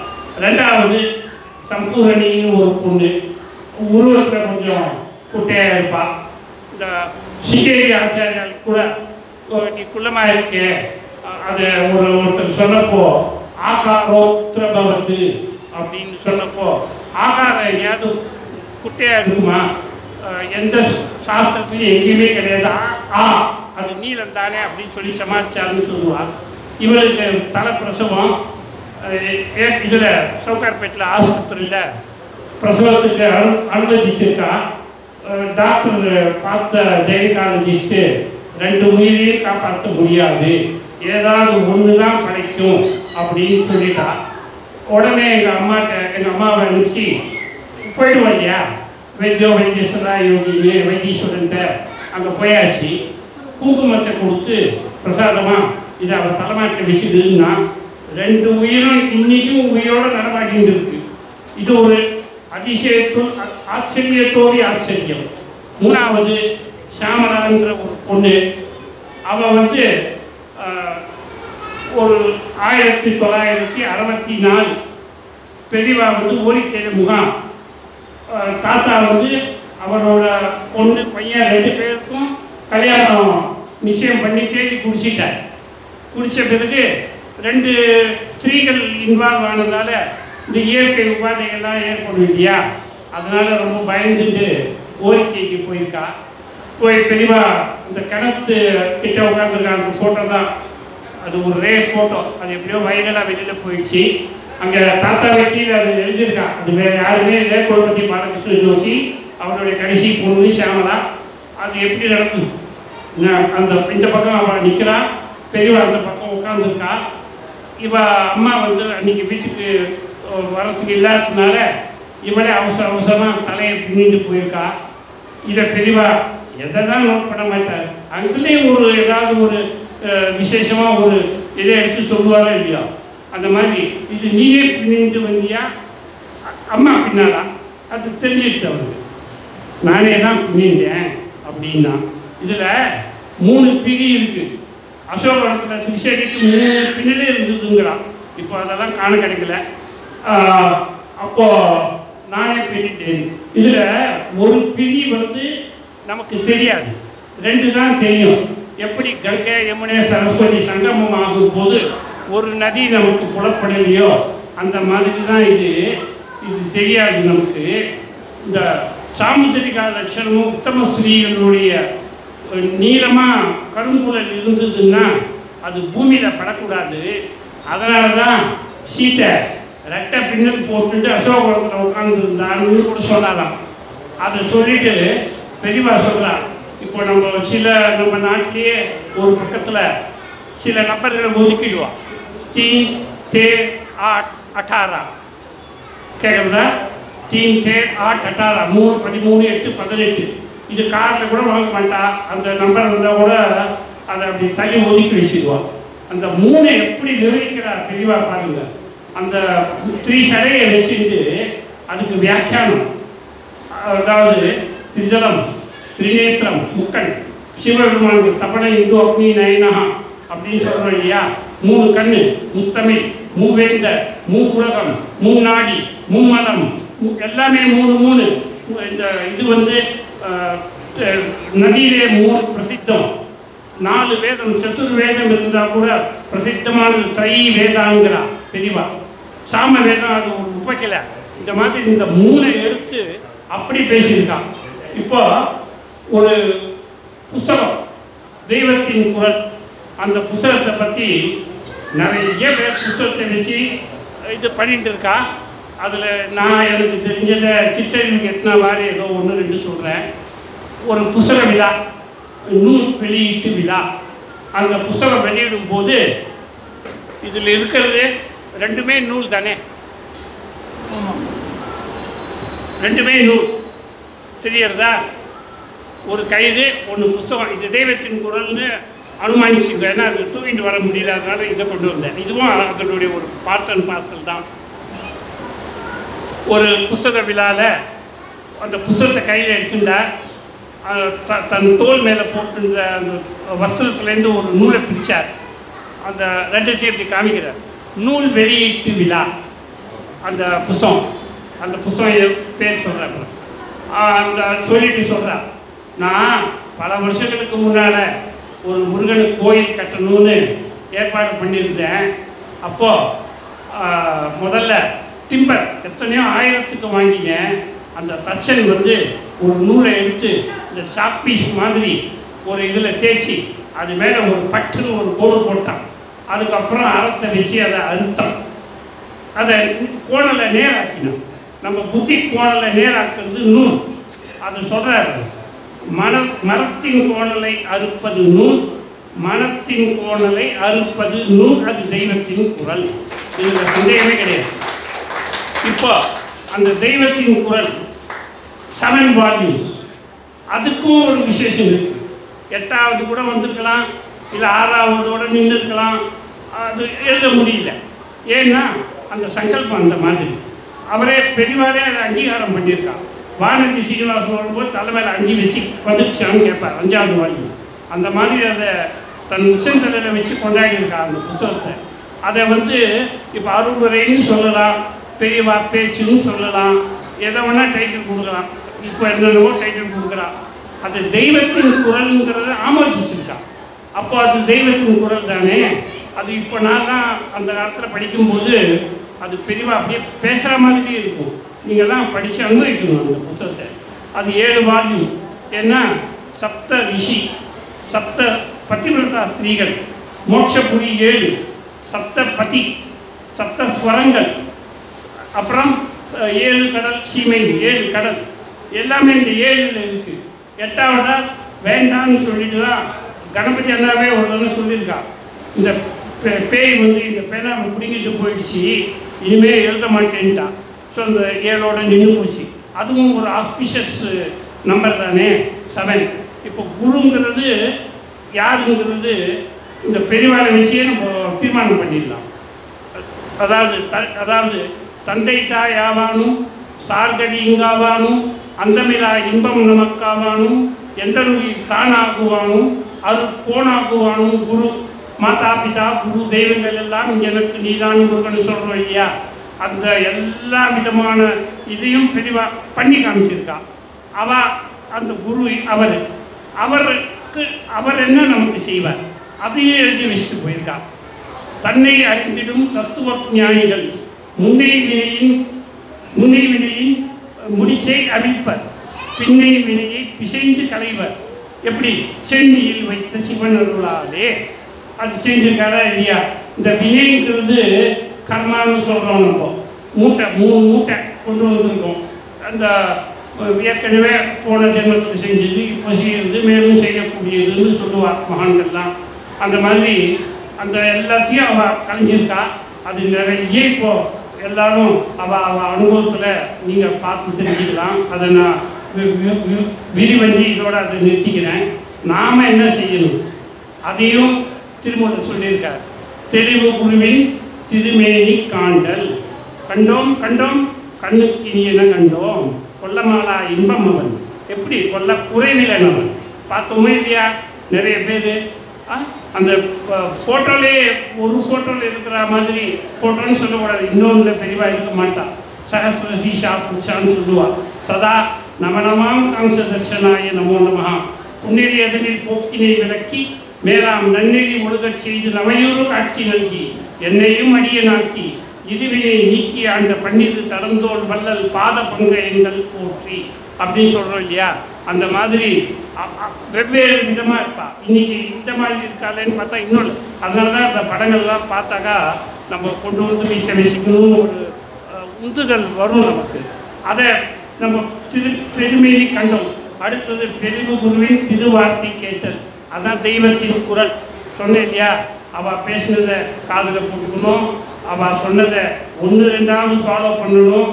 ரெண்டாவது சம்பூரணின்னு ஒரு பொண்ணு, உருவத்தில் கொஞ்சம் குட்டையாக இருப்பாள். இந்த சிங்கேரி ஆச்சாரியால் கூட நீ குள்ளமாக இருக்கே அதை ஒருத்தர் சொன்னப்போ ஆகாரோத்திரபவத்து அப்படின்னு சொன்னப்போ ஆகாரம் எங்கேயாவது குட்டையாக இருக்குமா? எந்த சாஸ்திரத்துலையும் எங்கேயுமே கிடையாது. அது நீளம் தானே அப்படின்னு சொல்லி சமாளிச்சாருன்னு சொல்லுவாள். இவளுக்கு தலைப்பிரசவம் இதில் சவுகார்பேட்டில் ஆஸ்பத்திரியில் பிரசவத்துக்கு அனுமதிச்சிருக்கா. டாக்டர் பார்த்த கைனகாலஜிஸ்ட்டு 2 உயிரையும் காப்பாற்ற முடியாது, ஏதாவது ஒன்று தான் கிடைக்கும் அப்படின்னு சொல்லிட்டா. உடனே எங்கள் அம்மாவை அனுப்பிச்சு போயிடுவோம் இல்லையா வைத்தீஸ்வரா யோகிங்க வைத்தீஸ்வரன்ட்ட அங்கே போயாச்சு. குங்குமத்தை கொடுத்து பிரசாதமாக இதை அவள் தலைமாட்டில் வச்சுதுன்னா 2 உயிரும் இன்றைக்கும் உயிரோடு நடமாட்டின்னு இருக்கு. இது ஒரு ஆச்சரியத்தோடு ஆச்சரியம். மூணாவது சாமரான்ற ஒரு பொண்ணு, அவள் வந்து ஒரு 1964 பெரியவா வந்து ஓரிக்கையில் முகாம். தாத்தா வந்து அவரோட பொண்ணு பையன் 2 பேருக்கும் கல்யாணம் நிச்சயம் பண்ணி தேதி குடிச்சிட்டார். குடித்த பிறகு 2 ஸ்திரீகள் இன்வால்வ் ஆனதால் இந்த இயற்கை உபாதைகள்லாம் ஏற்படும் இல்லையா, அதனால் ரொம்ப பயந்துட்டு ஓரிக்கைக்கு போயிருக்கா. போய் பெரியவா இந்த கிணத்து கிட்ட உட்காந்துருக்கா. அந்த ஃபோட்டோ தான் அது ஒரு ரேர் ஃபோட்டோ. அது எப்படியோ வைரலாக வெளியில் போயிடுச்சு. அங்கே தாத்தாவை கீழே அது எழுதியிருக்கா. அது வேறு யாருமே இல்லை, கோல்பட்டி பாலகிருஷ்ண ஜோஷி அவருடைய கடைசி பொண்ணு ஷியாமலா. அது எப்படி நடக்கும்? அந்த இந்த பக்கம் அவள் நிற்கிறா, பெரியவா அந்த பக்கம் உட்காந்துருக்கா. இவள் அம்மா வந்து அன்றைக்கி வீட்டுக்கு வரத்துக்கு இல்லாததுனால இவளே அவசரமாக தலையை பின்னிட்டு போயிருக்கா. இதை பெரியவா எதை தான் நோட் பண்ண மாட்டார். அதுலேயும் ஏதாவது ஒரு விசேஷமாக ஒரு இதை எடுத்து சொல்லுவாரோ இல்லையா, அந்த மாதிரி இது நீயே பின்னிட்டு வந்தியா அம்மா பின்னாலா அது தெரிஞ்சிடுச்சு அவருக்கு. நானே தான் பின்னிட்டேன் அப்படின்னா. இதில் 3 பிரி இருக்குது. அசோகவனத்தில் திருச்செடிக்கு 3 பின்னலே இருந்ததுங்கிறான். இப்போ அதெல்லாம் காண கிடைக்கல. அப்போது நானே பின்னிட்டேன். இதில் ஒரு பிரி வந்து நமக்கு தெரியாது, 2 தான் தெரியும். எப்படி கங்கை யமுனை சரஸ்வதி சங்கமம் ஆகும்போது ஒரு நதி நமக்கு புலப்படலையோ அந்த மாதிரி தான் இது தெரியாது நமக்கு. இந்த சாமுத்திரிகா லட்சணமும் உத்தம ஸ்திரீகளுடைய நீளமாக கருங்குழல் இருந்ததுன்னா அது பூமியில் படக்கூடாது. அதனால தான் சீட்டை ரெட்டை பின்னல் போட்டுட்டு அசோகவனத்தில் உட்காந்துருந்தான்னு கூட சொல்லலாம். அதை சொல்லிட்டு பெரியவா சொல்கிறார். இப்போ நம்ம நாட்டிலேயே ஒரு பக்கத்தில் சில நம்பர்களை ஒதுக்கிடுவோம். 3, 13, 8, 18 கேட்குறதா? 3, 13, 8, 18 3, 13, 8, 18. இது காரில் கூட வாங்க மாட்டா. அந்த நம்பர் இருந்தால் கூட அதை அப்படி தள்ளி ஒதுக்கி வச்சுக்குவோம். அந்த 3 எப்படி விவரிக்கிறார் பெரியவா பாருங்க. அந்த 3 சடையை வச்சுட்டு அதுக்கு வியாக்கியானம், அதாவது திரிஜலம், திரிநேத்திரம், முக்கன், சிவபெருமானுக்கு தபண இந்து அக்னி நயனஹா அப்படின்னு சொல்கிறோம் இல்லையா. 3 கண்ணு, முத்தமிழ், மூவேந்த, மூவுலகம், மூநாடி, மும்மலம், எல்லாமே 3 இந்த இது வந்து நதியிலே 3 பிரசித்தம். 4 வேதம், சதுர்வேதம் இருந்தால் கூட பிரசித்தமானது திரை வேதாங்கிறா பெரியவா. சாம வேதம் அது ஒரு உபக்கல. இந்த மாதிரி இந்த 3 எடுத்து அப்படி பேசியிருக்கான். இப்போ ஒரு புத்தகம் தெய்வத்தின் குரல், அந்த புத்தகத்தை பற்றி நிறைய பேர் புத்தகத்தை வச்சு இது பண்ணிட்டு இருக்கா. அதில் நான் எனக்கு தெரிஞ்சதை சிற்றறிவுக்கு எத்தனை வாரி ஏதோ 1, 2 சொல்கிறேன். ஒரு புத்தக விழா, நூல் வெளியீட்டு விழா அந்த புஸ்தகம் வெளியிடும் போது இதில் இருக்கிறது ரெண்டுமே நூல் தானே, ரெண்டுமே நூல் தெரியறதா? ஒரு கைது ஒன்று புஸ்தகம். இது தெய்வத்தின் குரல்னு அனுமானிச்சுங்க. ஏன்னா அது தூக்கிட்டு வர முடியல, அதனால இதை கொண்டு வந்தேன். இதுவும் அதனுடைய ஒரு பார்ட் அண்ட் பார்சல் தான். ஒரு புஸ்தக விழாவில் அந்த புஸ்தகத்தை கையில் எடுத்துட்டா தன் தோல் மேலே போட்டிருந்த அந்த வஸ்திரத்துலேருந்து ஒரு நூலை பிரித்தார். அந்த ரெண்டத்தையும் இப்படி காமிக்கிறார். நூல் வெளியீட்டு விழா அந்த புஸ்தகம். அந்த புஸ்தகம் பேர் சொல்கிறேன். அந்த சொல்லிட்டு சொல்கிறார், நான் பல வருஷங்களுக்கு முன்னால் ஒரு முருகனுக்கு கோயில் கட்டணும்னு ஏற்பாடு பண்ணியிருந்தேன். அப்போது முதல்ல டிம்பர் எத்தனையோ 1000க்கு வாங்கினேன். அந்த தச்சன் வந்து ஒரு நூலை எடுத்து இந்த சாப்பீஸ் மாதிரி ஒரு இதில் தேய்ச்சி அது மேலே ஒரு பட்டுன்னு ஒரு கோடு போட்டான். அதுக்கப்புறம் அறத்தை வச்சு அதை அறுத்தான். அதை கோணலை நேராக்கினான். நம்ம புத்தி கோணலை நேராக்கிறது நூல். அது சொல்கிறாரு, மரத்தின் கோணலை அறுப்பது நூல், மனத்தின் கோணலை அறுப்பது நூல். அது தெய்வத்தின் குரல். இதில் சந்தேகமே கிடையாது. இப்போ அந்த தெய்வத்தின் குரல் 7 வால்யூம்ஸ். அதுக்கும் ஒரு விசேஷம் இருக்குது. 8வது கூட வந்திருக்கலாம், இல்லை 6வதோட நின்று இருக்கலாம். அது எழுத முடியல. ஏன்னா அந்த சங்கல்பம் அந்த மாதிரி. அவரே பெரியவாரே அதை அங்கீகாரம் பண்ணியிருக்கான். வானதி சீனிவாசன் வரும்போது தலைமையில் 5 வச்சு வந்துடுச்சான்னு கேட்பார். 5வது வால்யூம் அந்த மாதிரி அதை தன் உச்சந்தலையில் வச்சு கொண்டாடியிருக்கான் அந்த புத்தகத்தை. அதை வந்து இப்போ அருள்வரைன்னு சொல்லலாம், பெரியவா பேச்சுன்னு சொல்லலாம், எதை வேணால் டைட்டில் கொடுக்கலாம். இப்போ என்னென்னவோ டைட்டில் கொடுக்குறான். அது தெய்வத்தின் குரலுங்கிறத ஆமோதிச்சிருக்கான். அப்போ அது தெய்வத்தின் குரல் தானே. அது இப்போ நான் தான் அந்த காலத்தில் படிக்கும்போது அது பெரியவா அப்படியே பேசுகிற மாதிரி இருக்கும். நீங்கள்லாம் படித்து அனுபவிக்கணும் அந்த புத்தகத்தை. அது 7 வால்யூம். ஏன்னா சப்த ரிஷி, சப்த பதிவிரதா ஸ்திரீகள், மோட்சபுரி 7, சப்த பதி, சப்த ஸ்வரங்கள், அப்புறம் 7 கடல் சீமை, 7 கடல் எல்லாமே இந்த 7ல் இருக்குது. 8வதா வேண்டான்னு சொல்லிட்டு தான் கணபதி அண்ணாவே ஒரு தடவை சொல்லியிருக்கா. இந்த பேய் வந்து இந்த பேனாவை பிடிங்கிட்டு போயிடுச்சு, இனிமேல் எழுத மாட்டேன்ட்டா. ஸோ அந்த 7ஓட நின்று போச்சு. அதுவும் ஒரு ஆஸ்பிஷியஸ் நம்பர் தானே 7. இப்போ குருங்கிறது யாருங்கிறது இந்த பெரியவாளை விஷயம் நம்ம தீர்மானம் பண்ணிடலாம். அதாவது தந்தை தாய் ஆவானும், சார்கடி இங்காவானும், அந்தமிலா இன்பம் நமக்காவானும், எந்த நோயில் தானாகுவானும், அது போனாகுவானும் குரு. மாதா பிதா குரு தெய்வங்கள் எல்லாம் எனக்கு நீதான் முருகன் சொல்கிறோம் இல்லையா. அந்த எல்லா விதமான இதையும் பெரிவா பண்ணி காமிச்சிருக்கா. அந்த குரு அவர் என்ன நமக்கு செய்வார் அதையே எழுதி வச்சுட்டு போயிருக்கா. தன்னை அறிந்திடும் தத்துவ ஞானிகள் முன்னை வினையின் முடிச்சை அழிப்பர், பின்னை வினையை பிசைந்து களைவர். எப்படி சென்னியில் வைத்த சிவன் அருளாலே அது செஞ்சிருக்காரா இல்லையா. இந்த வினைங்கிறது கர்மான்னு சொல்கிறோம். நம்ம மூட்டை 3 மூட்டை கொண்டு வந்திருக்கோம். அந்த ஏற்கனவே போன ஜென்மத்துக்கு செஞ்சது, இப்போ செய்கிறது, மேலும் செய்யக்கூடியதுன்னு சொல்லுவார் மகான்கள்லாம். அந்த மாதிரி அந்த எல்லாத்தையும் அவள் கலைஞ்சிருக்கா. அது நிறைய இப்போது எல்லாரும் அவள் அனுபவத்தில் நீங்கள் பார்த்து தெரிஞ்சுக்கலாம். அதை நான் விரிவஞ்சி இதோடு அதை நிறுத்திக்கிறேன். நாம் என்ன செய்யணும் அதையும் திருமூலர் சொல்லியிருக்கார். தெளிவு குருவின் திருமேனி காண்டல். கண்டோம் கண்ணுக்கு இனியன கண்டோம், கொல்லமாலா இன்பம் அவன். எப்படி கொல்ல குறைவிலனவன் பார்த்தோமே இல்லையா. நிறைய பேர் அந்த ஃபோட்டோலே ஒரு ஃபோட்டோவில் இருக்கிற மாதிரி ஃபோட்டோன்னு சொல்லக்கூடாது, இன்னொன்று பெரியவாக இருக்க மாட்டான். சகசிர சீஷா புருஷான்னு சொல்லுவாள். சதா நமனமாம் காம்ச தர்ஷனாய நமோ நமஹா. புன்னெறி எதிரில் போக்கினை விளக்கி மேலாம் நன்னெறி ஒழுகச் செய்து நவையூறு காட்சி நல்கி என்னையும் அடியனாக்கி இருவினை நீக்கி ஆண்ட பன்னிரு தடந்தோல் வள்ளல் பாத பங்கயங்கள் போற்றி அப்படின்னு சொல்கிறோம் இல்லையா. அந்த மாதிரி வெவ்வேறு விதமாக இருப்பாள். இன்றைக்கி இந்த மாதிரி இருக்காளேன்னு பார்த்தா இன்னொன்று. அதனால தான் அந்த படங்கள்லாம் பார்த்தாக்கா நம்ம கொண்டு வந்து வீட்டில் வச்சுக்கணும்னு ஒரு உந்துதல் வரும் நமக்கு. அதை நம்ம பெருமையை கண்டோம். அடுத்தது பெருகு குருவின் திருவார்த்தை கேட்டல். அதான் தெய்வத்தின் குரல். சொன்னேன் இல்லையா, அவள் பேசினதை காதில் போட்டுக்கணும், அவள் சொன்னதை 1-2 ஃபாலோ பண்ணணும்.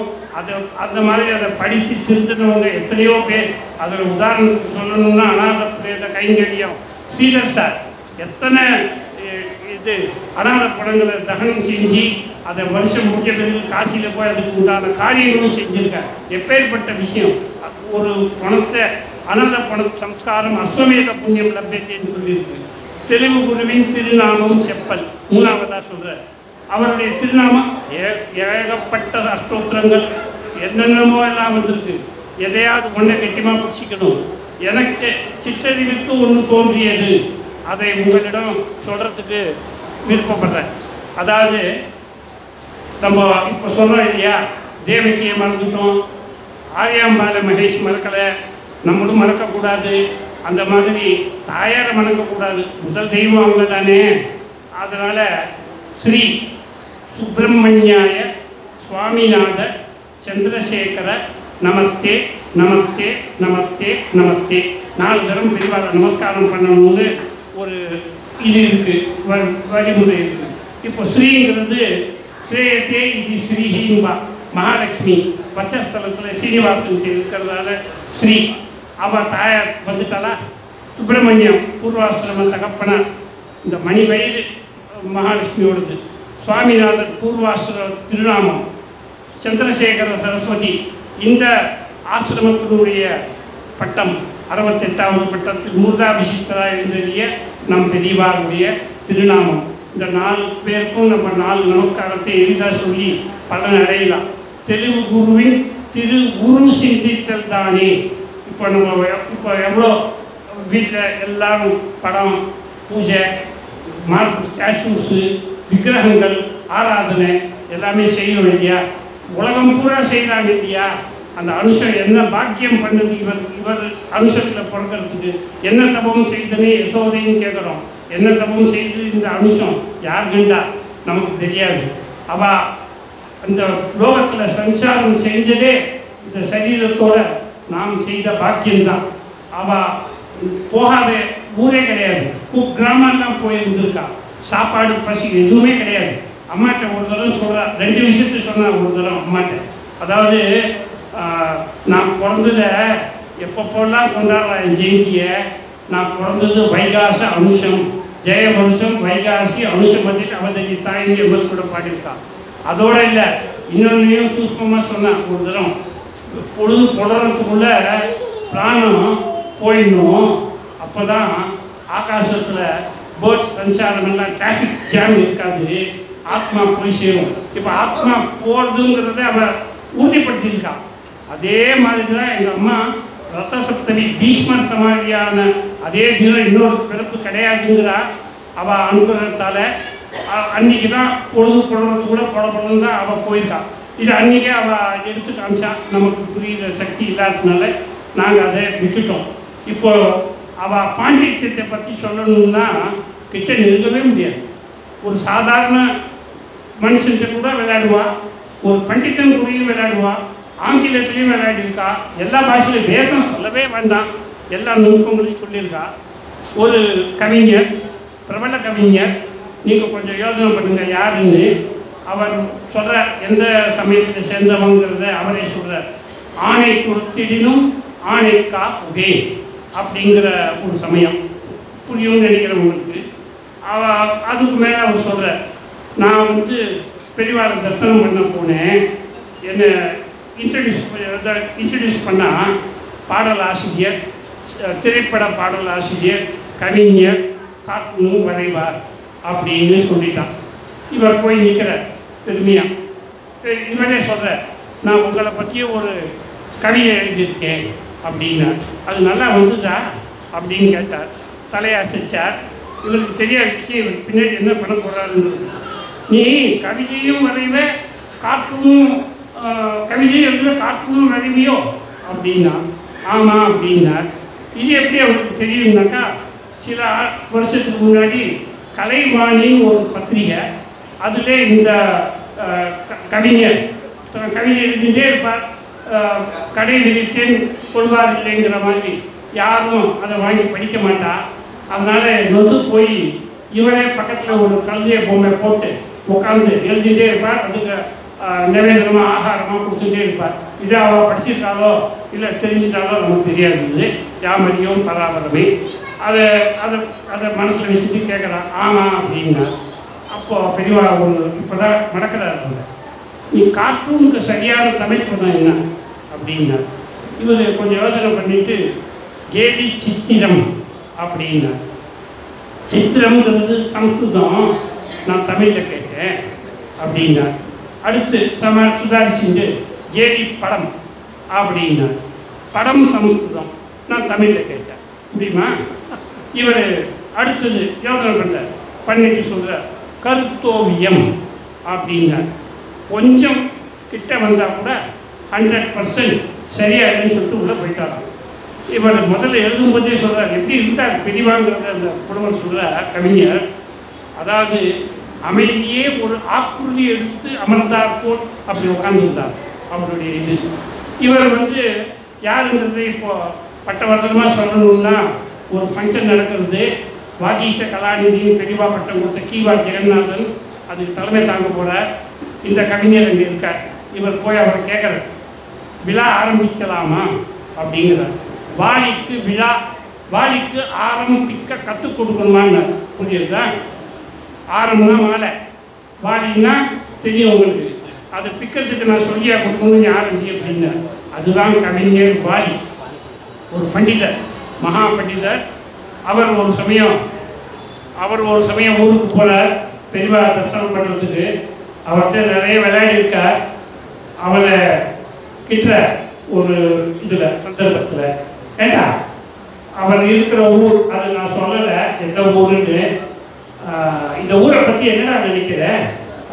அந்த மாதிரி அதை படித்து திருத்தினவங்க எத்தனையோ பேர். அதில் உதாரணத்துக்கு சொல்லணும்னா அநாத பிரேத கைங்கரியம் ஸ்ரீதர் சார் எத்தனை இது அநாத படங்களை தகனம் செஞ்சு அதை வருஷம் முடிஞ்சதுக்கு காசியில் போய் அதுக்கு உண்டான காரியங்களும் செஞ்சுருக்கார். எப்பேற்பட்ட விஷயம். ஒரு பணத்தை அநாத பண சம்ஸ்காரம் அஸ்வமேத புண்ணியம் லபியத்தைன்னு சொல்லியிருக்கு. தெலுங்கு குருவின் திருநாமம் செப்பல் 3ஆவதாக சொல்கிறார். அவருடைய திருநாமம் ஏகப்பட்ட அஷ்டோத்திரங்கள் என்னென்னமோ எல்லாம் வந்திருக்கு. எதையாவது ஒன்றை கெட்டியமாக பிடிச்சிக்கணும். எனக்கு சிற்றறிவுக்கு ஒன்று தோன்றியது, அதை உங்களிடம் சொல்கிறதுக்கு விருப்பப்படுறேன். அதாவது நம்ம இப்போ சொல்கிறோம் இல்லையா, தேவகியை மறந்துட்டோம், ஆரியாம்பாலை மகேஷ் மறக்கலை, நம்மளும் மறக்கக்கூடாது. அந்த மாதிரி தாயாரை மறக்கக்கூடாது, முதல் தெய்வம் அவங்க தானே. அதனால் ஸ்ரீ சுப்பிரமணியாய சுவாமிநாத சந்திரசேகர நமஸ்தே நமஸ்தே நமஸ்தே நமஸ்தே 4 தரம் பெரியவாரை நமஸ்காரம் பண்ணணும்னு ஒரு இது இருக்குது, வழிமுறை இருக்குது. இப்போ ஸ்ரீங்கிறது ஸ்ரேயத்தே இது ஸ்ரீஹீம்பா மகாலட்சுமி வச்சஸ்தலத்தில் ஸ்ரீனிவாசன் இருக்கிறதால ஸ்ரீ. அவள் தாயார் வந்துட்டாளா, சுப்பிரமணியம் பூர்வாசிரம தகப்பனா, இந்த மணி வயிறு மகாலட்சுமியோடது. சுவாமிநாதன் பூர்வாசிர திருநாமம், சந்திரசேகர சரஸ்வதி இந்த ஆசிரமத்தினுடைய பட்டம் 68வது பட்டத்தில் மூர்தாபிஷிக்தராக எழுந்தறிய நம் பெரியவாருடைய திருநாமம். இந்த 4 பேருக்கும் நம்ம 4 நமஸ்காரத்தை எளிதாக சொல்லி பலன் அடையலாம். தெலுங்கு குருவின் திரு குரு சிந்தித்தல் தானே. இப்போ எவ்வளோ வீட்டில் எல்லாரும் படம் பூஜை மார்பிள் ஸ்டாச்சூஸு விக்கிரகங்கள் ஆராதனை எல்லாமே செய்யணும் இல்லையா, உலகம் பூரா செய்கிறாங்க இல்லையா. அந்த அனுஷம் என்ன பாக்கியம் பண்ணுது, இவர் அனுஷத்தில் பிறக்கிறதுக்கு என்ன தபம் செய்தனே யசோதைன்னு கேட்குறோம். என்ன தபம் செய்து இந்த அனுஷம் யார் கண்டா நமக்கு தெரியாது. அவள் அந்த லோகத்தில் சஞ்சாரம் செஞ்சதே இந்த சரீரத்தோடு நாம் செய்த பாக்கியம்தான். அவள் போகாத ஊரே கிடையாது, குக்கிராமெல்லாம் போயிருந்துருக்கா. சாப்பாடு பசி எதுவுமே கிடையாது. அம்மாட்ட ஒரு தடவை சொல்கிறா, 2 விஷயத்த சொன்னா ஒரு தடவை அம்மாட்ட. அதாவது நான் பிறந்ததை எப்பப்போலாம் கொண்டாடுறேன் என் ஜெயந்தியை. நான் பிறந்தது வைகாச அனுஷம், ஜெய வருஷம் வைகாசி அனுஷமதில் அவதரி தாயினி எவ்வளவு கூட பாடியிருக்கான். அதோடு இல்லை, இன்னொன்றையும் சூக்ஷ்மமாக சொன்னான் ஒரு தரம். பொழுது புலறதுக்குள்ளே பிராணம் போயிடணும், அப்போ தான் ஆகாசத்தில் பேர்ட்ஸ் சஞ்சாரமெல்லாம் டிராஃபிக் ஜாம் இருக்காது, ஆத்மா போய் சேரும். இப்போ ஆத்மா போகிறதுங்கிறத அவன் உறுதிப்படுத்தியிருக்கான். அதே மாதிரி தான் எங்கள் அம்மா ரத்த சப்தமி பீஷ்மர் சமாதியான அதே தினம் இன்னொரு பிறப்பு கிடையாதுங்கிறா. அவள் அனுகிரகத்தால் அன்றைக்கி தான் பொழுது புலறது கூட புலப்படணும் தான் அவள் போயிருக்காள். இது அன்றைக்கே அவள் எடுத்து காமிச்சா, நமக்கு புரிகிற சக்தி இல்லாததுனால நாங்கள் அதை விட்டுட்டோம். இப்போது அவள் பாண்டித்யத்தை பற்றி சொல்லணுன்னா கிட்ட நெருங்கவே முடியாது. ஒரு சாதாரண மனுஷன்கிட்ட கூட விளையாடுவா, ஒரு பண்டிதன் கூடயும் விளையாடுவா, ஆங்கிலத்திலையும் விளையாடிருக்கா, எல்லா பாஷையிலும் வேதம் சொல்லவே வேண்டாம், எல்லா நுட்பங்களையும் சொல்லியிருக்கா. ஒரு கவிஞர், பிரபல கவிஞர், நீங்கள் கொஞ்சம் யோசனை பண்ணுங்கள் யாருன்னு. அவர் சொல்கிற எந்த சமயத்தில் சேர்ந்தவங்கிறத அவரே சொல்கிறார். ஆணை கொடுத்திடினும் ஆணைக்கா புகை அப்படிங்கிற ஒரு சமயம் புரியும்னு நினைக்கிறவங்களுக்கு. அதுக்கு மேலே அவர் சொல்கிறார், நான் பெரியவாளை தரிசனம் பண்ண போனேன், என்னை இன்ட்ரடியூஸ் பண்ணால் பாடல் ஆசிரியர், திரைப்பட பாடல் ஆசிரியர், கவிஞர், கார்ட்டூனும் வரைவார் அப்படின்னு சொல்லிட்டான். இவர் போய் நிற்கிறார் பெருமையாக. இவரே சொல்கிறார், நான் உங்களை பற்றிய ஒரு கவிதை எழுதியிருக்கேன் அப்படின்னா. அது நல்லா வந்துதா அப்படின்னு கேட்டார். தலையசைச்சார். இவருக்கு தெரியாத விஷயம், இவர் பின்னாடி என்ன பண்ண போகிறாருன்றது. நீ கவிதையும் வரைவ, கார்ட்டூனும் கவிதையும் எழுதுவ, கார்ட்டூனும் வரைவியோ அப்படின்னா. ஆமாம் அப்படின்னார். இது எப்படி அவருக்கு தெரியும்னாக்கா, சில வருஷத்துக்கு முன்னாடி கலைவாணின்னு ஒரு பத்திரிகை, அதில் இந்த கவிஞர் கவிதை எழுதிட்டே இருப்பார். கடை விதித்தேன் கொள்வார் இல்லைங்கிற மாதிரி யாரும் அதை வாங்கி படிக்க மாட்டா. அதனால் நொந்து போய் இவரே பக்கத்தில் ஒரு கழுதைய பொம்மை போட்டு உட்காந்து எழுதிட்டே இருப்பார். அதுக்கு நிவேதனமாக ஆகாரமாக கொடுத்துட்டே இருப்பார். இதை அவள் படிச்சிருக்காளோ இல்லை தெரிஞ்சிட்டாலோ நமக்கு தெரியாது. யாமரியும் பராபரமே அதை அதை அதை மனசில் வச்சுட்டு கேட்குறான். ஆமாம் அப்படின்னா அப்போது பெரியவா ஒரு இப்போ தான் நடக்கிறார். அவங்க நீ கார்ட்டூனுக்கு சரியான தமிழ் பதம் என்ன அப்படின்னா இவர் கொஞ்சம் யோசனை பண்ணிவிட்டு கேலி சித்திரம் அப்படின்னா சித்திரம்ங்கிறது சம்ஸ்கிருதம், நான் தமிழில் கேட்டேன் அப்படின்னா. அடுத்து சுதாரிச்சுட்டு கேலி படம் அப்படின்னா படம் சம்ஸ்கிருதம், நான் தமிழில் கேட்டேன் முடியுமா? இவர் அடுத்தது யோசனை பண்ணுறார். பண்ணிட்டு சொல்கிறார் கருத்தோவியம் அப்படின்னா கொஞ்சம் கிட்ட வந்தால் கூட 100% சரியாயிடுன்னு சொல்லிட்டு உள்ளே போயிட்டாராம். இவர் முதல்ல எழுதும்போதே சொல்கிறார் எப்படி இருந்தார் பெரியவாங்கிறத அந்த புலவர் சொல்கிறார் கவிஞர். அதாவது அமைதியே ஒரு ஆக்குறுதி எடுத்து அமர்ந்தார் போல் அப்படி உட்காந்துருந்தார் அவருடைய இது. இவர் யாருங்கிறது இப்போது பட்டவர்த்தனமாக சொல்லணும்னா ஒரு ஃபங்க்ஷன் நடக்கிறது. வாகீச கலாநிதியின் பெரியவா பட்டம் கொடுத்த கீவா ஜெகநாதன் அதுக்கு தலைமை தாங்க போகிறார். இந்த கவிஞர் அங்கே இருக்கார். இவர் போய் அவரை கேட்குறார் விழா ஆரம்பிக்கலாமா அப்படிங்கிறார். வாலிக்கு ஆரம்பிக்க கற்றுக் கொடுக்கணுமான்னு புரியுதா? ஆரம்பம்னா மாலை, வாலின்னா தெரியும் உங்களுக்கு, அதை பிக்கிறதுக்கு நான் சொல்லியா கொடுக்கணும்னு ஆரம்பி அப்படின்னா அதுதான் கவிஞர் வாலி. ஒரு பண்டிதர், மகா பண்டிதர். அவர் ஒரு சமயம் ஊருக்கு போகிறார் பெரியவா தரிசனம் பண்ணுறதுக்கு. அவர்கிட்ட நிறைய விளையாடி இருக்கார். அவரை கிட்ட ஒரு இதில் சந்தர்ப்பத்தில் ஏண்டா அவர் இருக்கிற ஊர் அது நான் சொல்லலை எந்த ஊருன்னு, இந்த ஊரை பற்றி என்னடா நினைக்கிற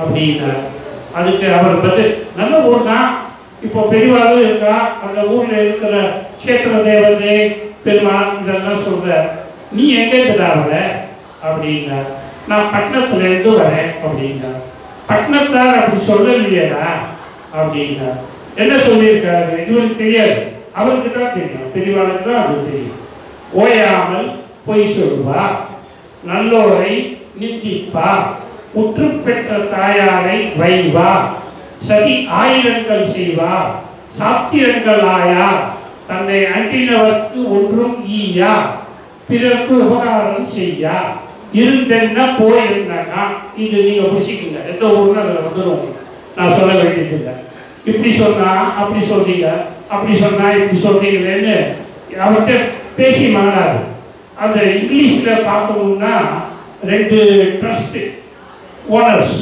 அப்படின்னா அதுக்கு அவர் நல்ல ஊர் தான், இப்போ பெரியவாளும் இருக்கா, அந்த ஊரில் இருக்கிற கஷேத்திர தேவதை பெருமாள் இதெல்லாம் சொல்கிற, நீ எங்கேருந்துடா வர அப்படின்னா நான் பட்டணத்துலேருந்து வரேன் அப்படின்னா. பட்டணத்தார் அப்படி சொல்லலையேடா அப்படின்னா என்ன சொல்லியிருக்காரு இவருக்கு தெரியாது, அவருக்கு தான் தெரியும், பெரியவாளுக்கு தான் அது தெரியும். ஓயாமல் பொய் சொல்வா, நல்லோரை நிந்திப்பா, உற்று பெற்ற தாயாரை வைவா, சதி ஆயிரங்கள் செய்வா, சாத்திரங்கள் ஆயா, தன்னை அண்டினவர்க்கு ஒன்றும் ஈயா, பிறர்க்கு உபகாரம் செய்யா, இருந்தென்ன போயிருந்தா. இது நீங்கள் புரிசிக்குங்க, எந்த ஊர்னு அதில் வந்துடும், நான் சொல்ல வேண்டியதில்லை. இப்படி சொன்னா அப்படி சொல்றீங்க, அப்படி சொன்னா இப்படி சொல்றீங்களேன்னு அவர்கிட்ட பேசி மாறாது. அந்த இங்கிலீஷில் பார்க்கணும்னா 2 ட்ரஸ்ட் ஓனர்ஸ்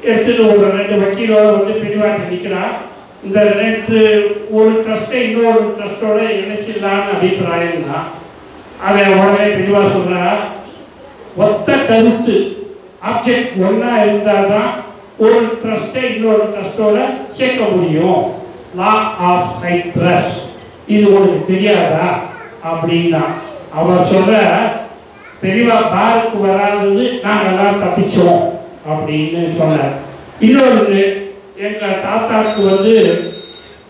எடுத்துட்டு ஒரு 2 வக்கீலோடு பெரியவாட்டி நிற்கிறான். இந்த ஒரு ட்ரஸ்ட்டை இன்னொரு ட்ரஸ்ட்டோட இணைச்சிடலான்னு அபிப்பிராயம் தான். அதை உடனே பெரியவா சொல்கிறா, ஒத்த கருத்து ஆப்ஜெக்ட் ஒன்றா இருந்தால் தான் ஒரு ட்ரஸ்ட்டை இன்னொரு ட்ரஸ்ட்டோட சேர்க்க முடியும். லா ஆஃப் சைப்ரஸ், இது உங்களுக்கு தெரியாதா அப்படின்னா அவர் சொல்ற, பெரியவா பாருக்கு வராதது நாங்கள்லாம் தப்பிச்சோம் அப்படின்னு சொன்னார். இன்னொரு எங்கள் தாத்தாவுக்கு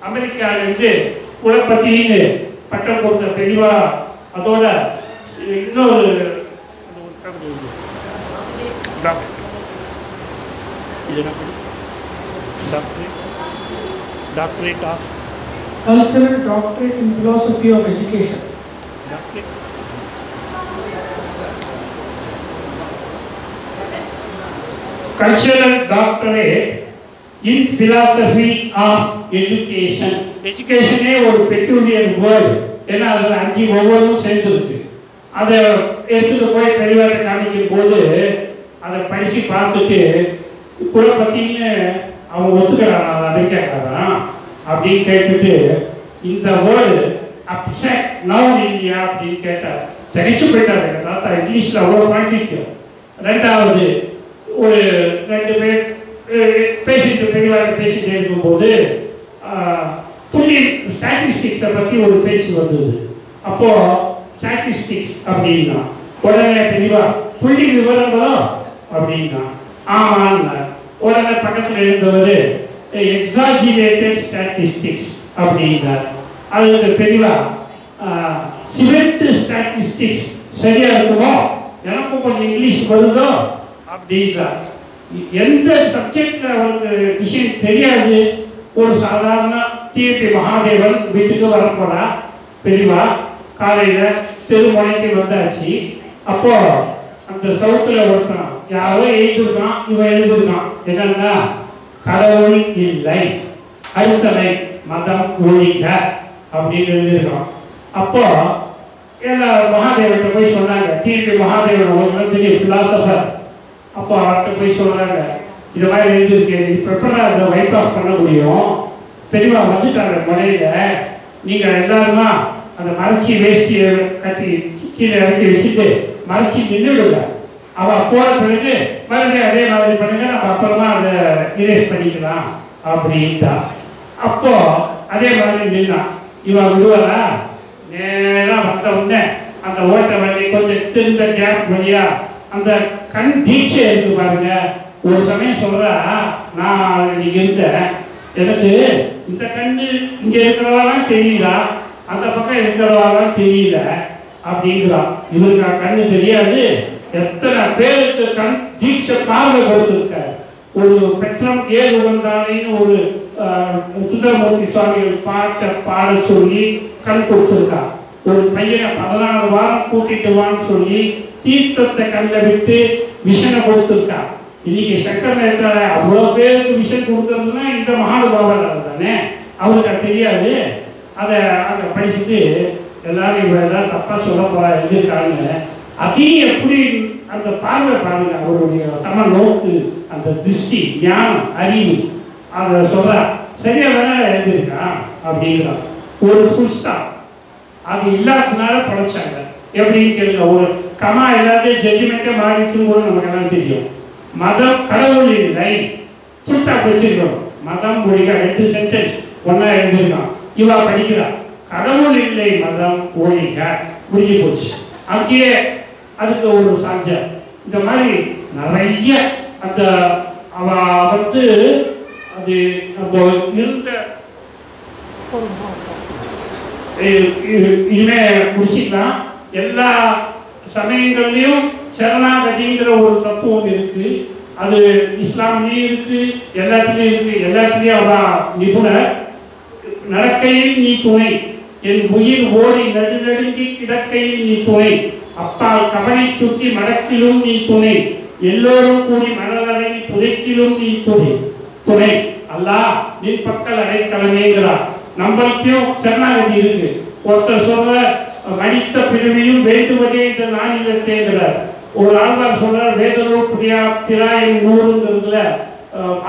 அமெரிக்காவிலிருந்து குலப்பத்தின்னு பட்டம் கொடுத்த பெரியவா, அதோட இன்னொரு doctorate of cultural doctorate in philosophy of education. Cultural doctorate in philosophy of education. Education ஒரு peculiar word, ஏன்னா அதில் 5 ஒவ்வொன்றும் சேர்ந்துருக்கு. அதை எடுத்துட்டு போய் பெரியவாரை காமிக்கும் போது அதை படித்து பார்த்துட்டு குலப்பத்தின்னு அவன் ஒத்துக்கிறான், அமெரிக்காக்காரன் அப்படின்னு கேட்டுட்டு இந்த வேர்டு அப்செக்ட் நவுன் இல்லையா அப்படின்னு கேட்டார். தெரிச்சு போயிட்டார் எங்கள் தாத்தா, இங்கிலீஷில் அவ்வளோ பாண்டிக்கும். ரெண்டாவது ஒரு 2 பேர் பேசிட்டு பெரியவாரை பேசிகிட்டே இருக்கும்போது புள்ளி ஸ்டாட்டிஸ்டிக்ஸை பற்றி ஒரு பேச்சு வந்தது. அப்போது ஸ்டாட்டிஸ்டிக்ஸ் அப்படின்னா உடனே பெரியவா புள்ளி விவரங்களோ அப்படின்னா ஆமான்னா உடனே பக்கத்தில் இருந்தவர் எக்ஸாஜிரேட்டட் ஸ்டாட்டிஸ்டிக்ஸ் அப்படின்னார். அதுக்கு பெரியவா சிமெண்ட் ஸ்டாட்டிஸ்டிக்ஸ் சரியா இருக்குமோ எனக்கும் கொஞ்சம் இங்கிலீஷ் வருதோ அப்படின்றார். எந்த சப்ஜெக்டில் அவருக்கு விஷயம் தெரியாது. ஒரு சாதாரண டிபி மகாதேவன் வீட்டுக்கு வரப்போறா. பெரியவா காலையில் தெருமுனைக்கு வந்தாச்சு. அப்போ அந்த சவுத்தில் ஒருத்தன் யாரோ எழுதிருக்கான், இவன் எழுதிருக்கான் என்னன்னா கடவுள் இல்லை, அடுத்தலை மதம் ஒழிக அப்படின்னு எழுதியிருக்கான். அப்போ எல்லா மகாதேவன்கிட்ட போய் சொன்னாங்க, டிபி மகாதேவன் ஒரு பெரிய பிலாசபர். அப்போ அவர்கிட்ட போய் சொல்றாங்க, இது மாதிரி எழுதியிருக்கேன், இப்போ எப்படி அதை வைப் ஆஃப் பண்ண முடியும்? பெரியவா வந்துட்டாங்க முறையில, நீங்கள் எல்லாருமா அந்த மறைச்சி வேஷ்டியை கட்டி கீழே இறக்கி வச்சுட்டு மறைச்சி நின்றுடுங்க. அவள் போன பிறகு மறுபடியும் அதே மாதிரி பண்ணுங்க, நம்ம அப்புறமா அதை இரேஸ் பண்ணிக்கலாம் அப்படின்ட்டா. அப்போ அதே மாதிரி நின்னான். இவன் விடுவாரா? நேராக வந்த உடனே அந்த ஓட்ட வண்டி கொஞ்சம் திருந்த கேப் வழியா அந்த கண் தீட்சை இருக்கு பாருங்க. ஒரு சமயம் சொல்றா, நான் இன்னைக்கு இருந்தேன், எனக்கு இந்த கண்ணு இங்க இருக்கிறவாலாம் தெரியல, அந்த பக்கம் இருக்கிறவாலாம் தெரியல அப்படிங்கிறான். இவருக்கு கண்ணு தெரியாது. எத்தனை பேருக்கு கண் தீட்சை பார்வை கொடுத்துருக்க. ஒரு பெற்றம் ஏழு வந்தானேன்னு ஒரு சுந்தரமூர்த்தி சுவாமிகள் பாட்டை பாட சொல்லி கண் கொடுத்துருக்கான். ஒரு பையனை 14 வாரம் கூட்டிட்டு வான்னு சொல்லி தீர்த்தத்தை கண்ணில் விட்டு விஷனை கொடுத்துருக்கான். இன்னைக்கு சக்கர நேரத்தில் அவ்வளோ பேருக்கு விஷன் கொடுக்கறதுன்னா இந்த மகானுபாவர் தானே, அவருக்கு அது தெரியாது. அதை படிச்சுட்டு எல்லாரும் இவெல்லாம் தப்பாக சொல்ல போறா எழுதியிருக்காங்க. அதையும் எப்படி அந்த பார்வை பாருங்க, அவருடைய சம நோக்கு, அந்த திருஷ்டி, ஞானம், அறிவு, அதை சொல்ற சரியா தானே எழுதியிருக்கான் அப்படிங்கிறான். ஒரு புஸ்தா அது இல்லாததுனால படைச்சாங்க. எப்படின்னு கேளுங்க, ஒரு கமா எல்லாத்தையும் ஜட்ஜ்மெண்ட்டே மாறிட்டுன்னு கூட நமக்கு எல்லாம் தெரியும். மதம் கடவுள் இல்லை புஸ்தா வச்சிருக்கோம். மதம் ஒழிக 2 சென்டென்ஸ் ஒன்னா எழுதியிருக்கான். இவா படிக்கிறான், கடவுள் இல்லை மதம் ஒழிக, முடிஞ்சு போச்சு. அங்கேயே அதுக்கு ஒரு சாஞ்சர். இந்த மாதிரி நிறைய அந்த அவ வந்து அது நம்ம இருந்த இனிமே முடிச்சுக்கலாம். எல்லா சமயங்கள்லையும் சரணாகதிங்கிற ஒரு தத்துவம் இருக்கு. அது இஸ்லாம்லேயும் இருக்கு, எல்லாத்துலேயும் இருக்கு. எல்லாத்துலேயும் அவ நிபுணர். நடக்கையில் நீ துணை, என் உயிர் ஓடி நடுநடுங்கி கிடக்கையில் நீ துணை, அப்பால் கவனை சுற்றி மடக்கிலும் நீ துணை, எல்லோரும் கூடி மணலறை புதைக்கிலும் நீ துணை துணை அல்லாஹ் நின் பக்கல் அடைக்கலமேங்கிறார். நம்மளுக்கும் சரணாகதி இருக்கு. ஒருத்தர் சொல்ற மனித பிரிவையும் வேண்டுவதே இந்த நானிலத்தேங்கிறார். ஒரு ஆழ்வார் சொல்றார், வேதனூர் புரியா பிராயம் 100ங்கிறதுல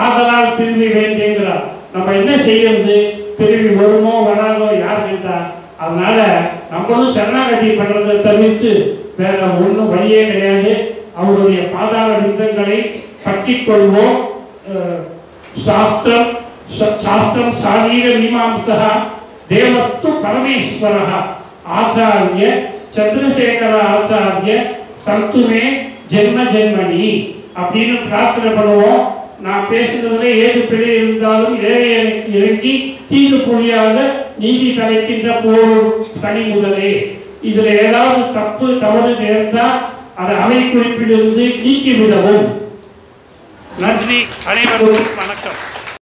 ஆதலால் பிரிவை வேண்டேங்கிறார். நம்ம என்ன செய்யறது? பிரிவு வருமோ வராதோ யார் கேட்டார்? அதனால நம்மளும் சரணாகதி பண்றதை தவிர்த்து வேற ஒன்றும் வழியே கிடையாது. அவருடைய பாதாள விந்தங்களை பற்றி கொள்வோம். சாஸ்திரம் சாஸ்திரம் சாரீர மீமாம்சா தேவஸ்து பரமேஸ்வரः ஆச்சாரிய சந்திரசேகர ஆச்சாரிய சந்துமே ஜென்ம ஜென்மணி அப்படின்னு பிரார்த்தனை பண்ணுவோம். நான் பேசுறதுல ஏது பிழை இருந்தாலும் இறங்கி தீது புரியாத நீதி தலைக்கின்ற போர் தனி முதலே. இதுல ஏதாவது தப்பு தவறு நேர்ந்தா அதை அவை குறிப்பிலிருந்து நீக்கிவிடவும். நன்றி, அனைவருக்கும் வணக்கம்.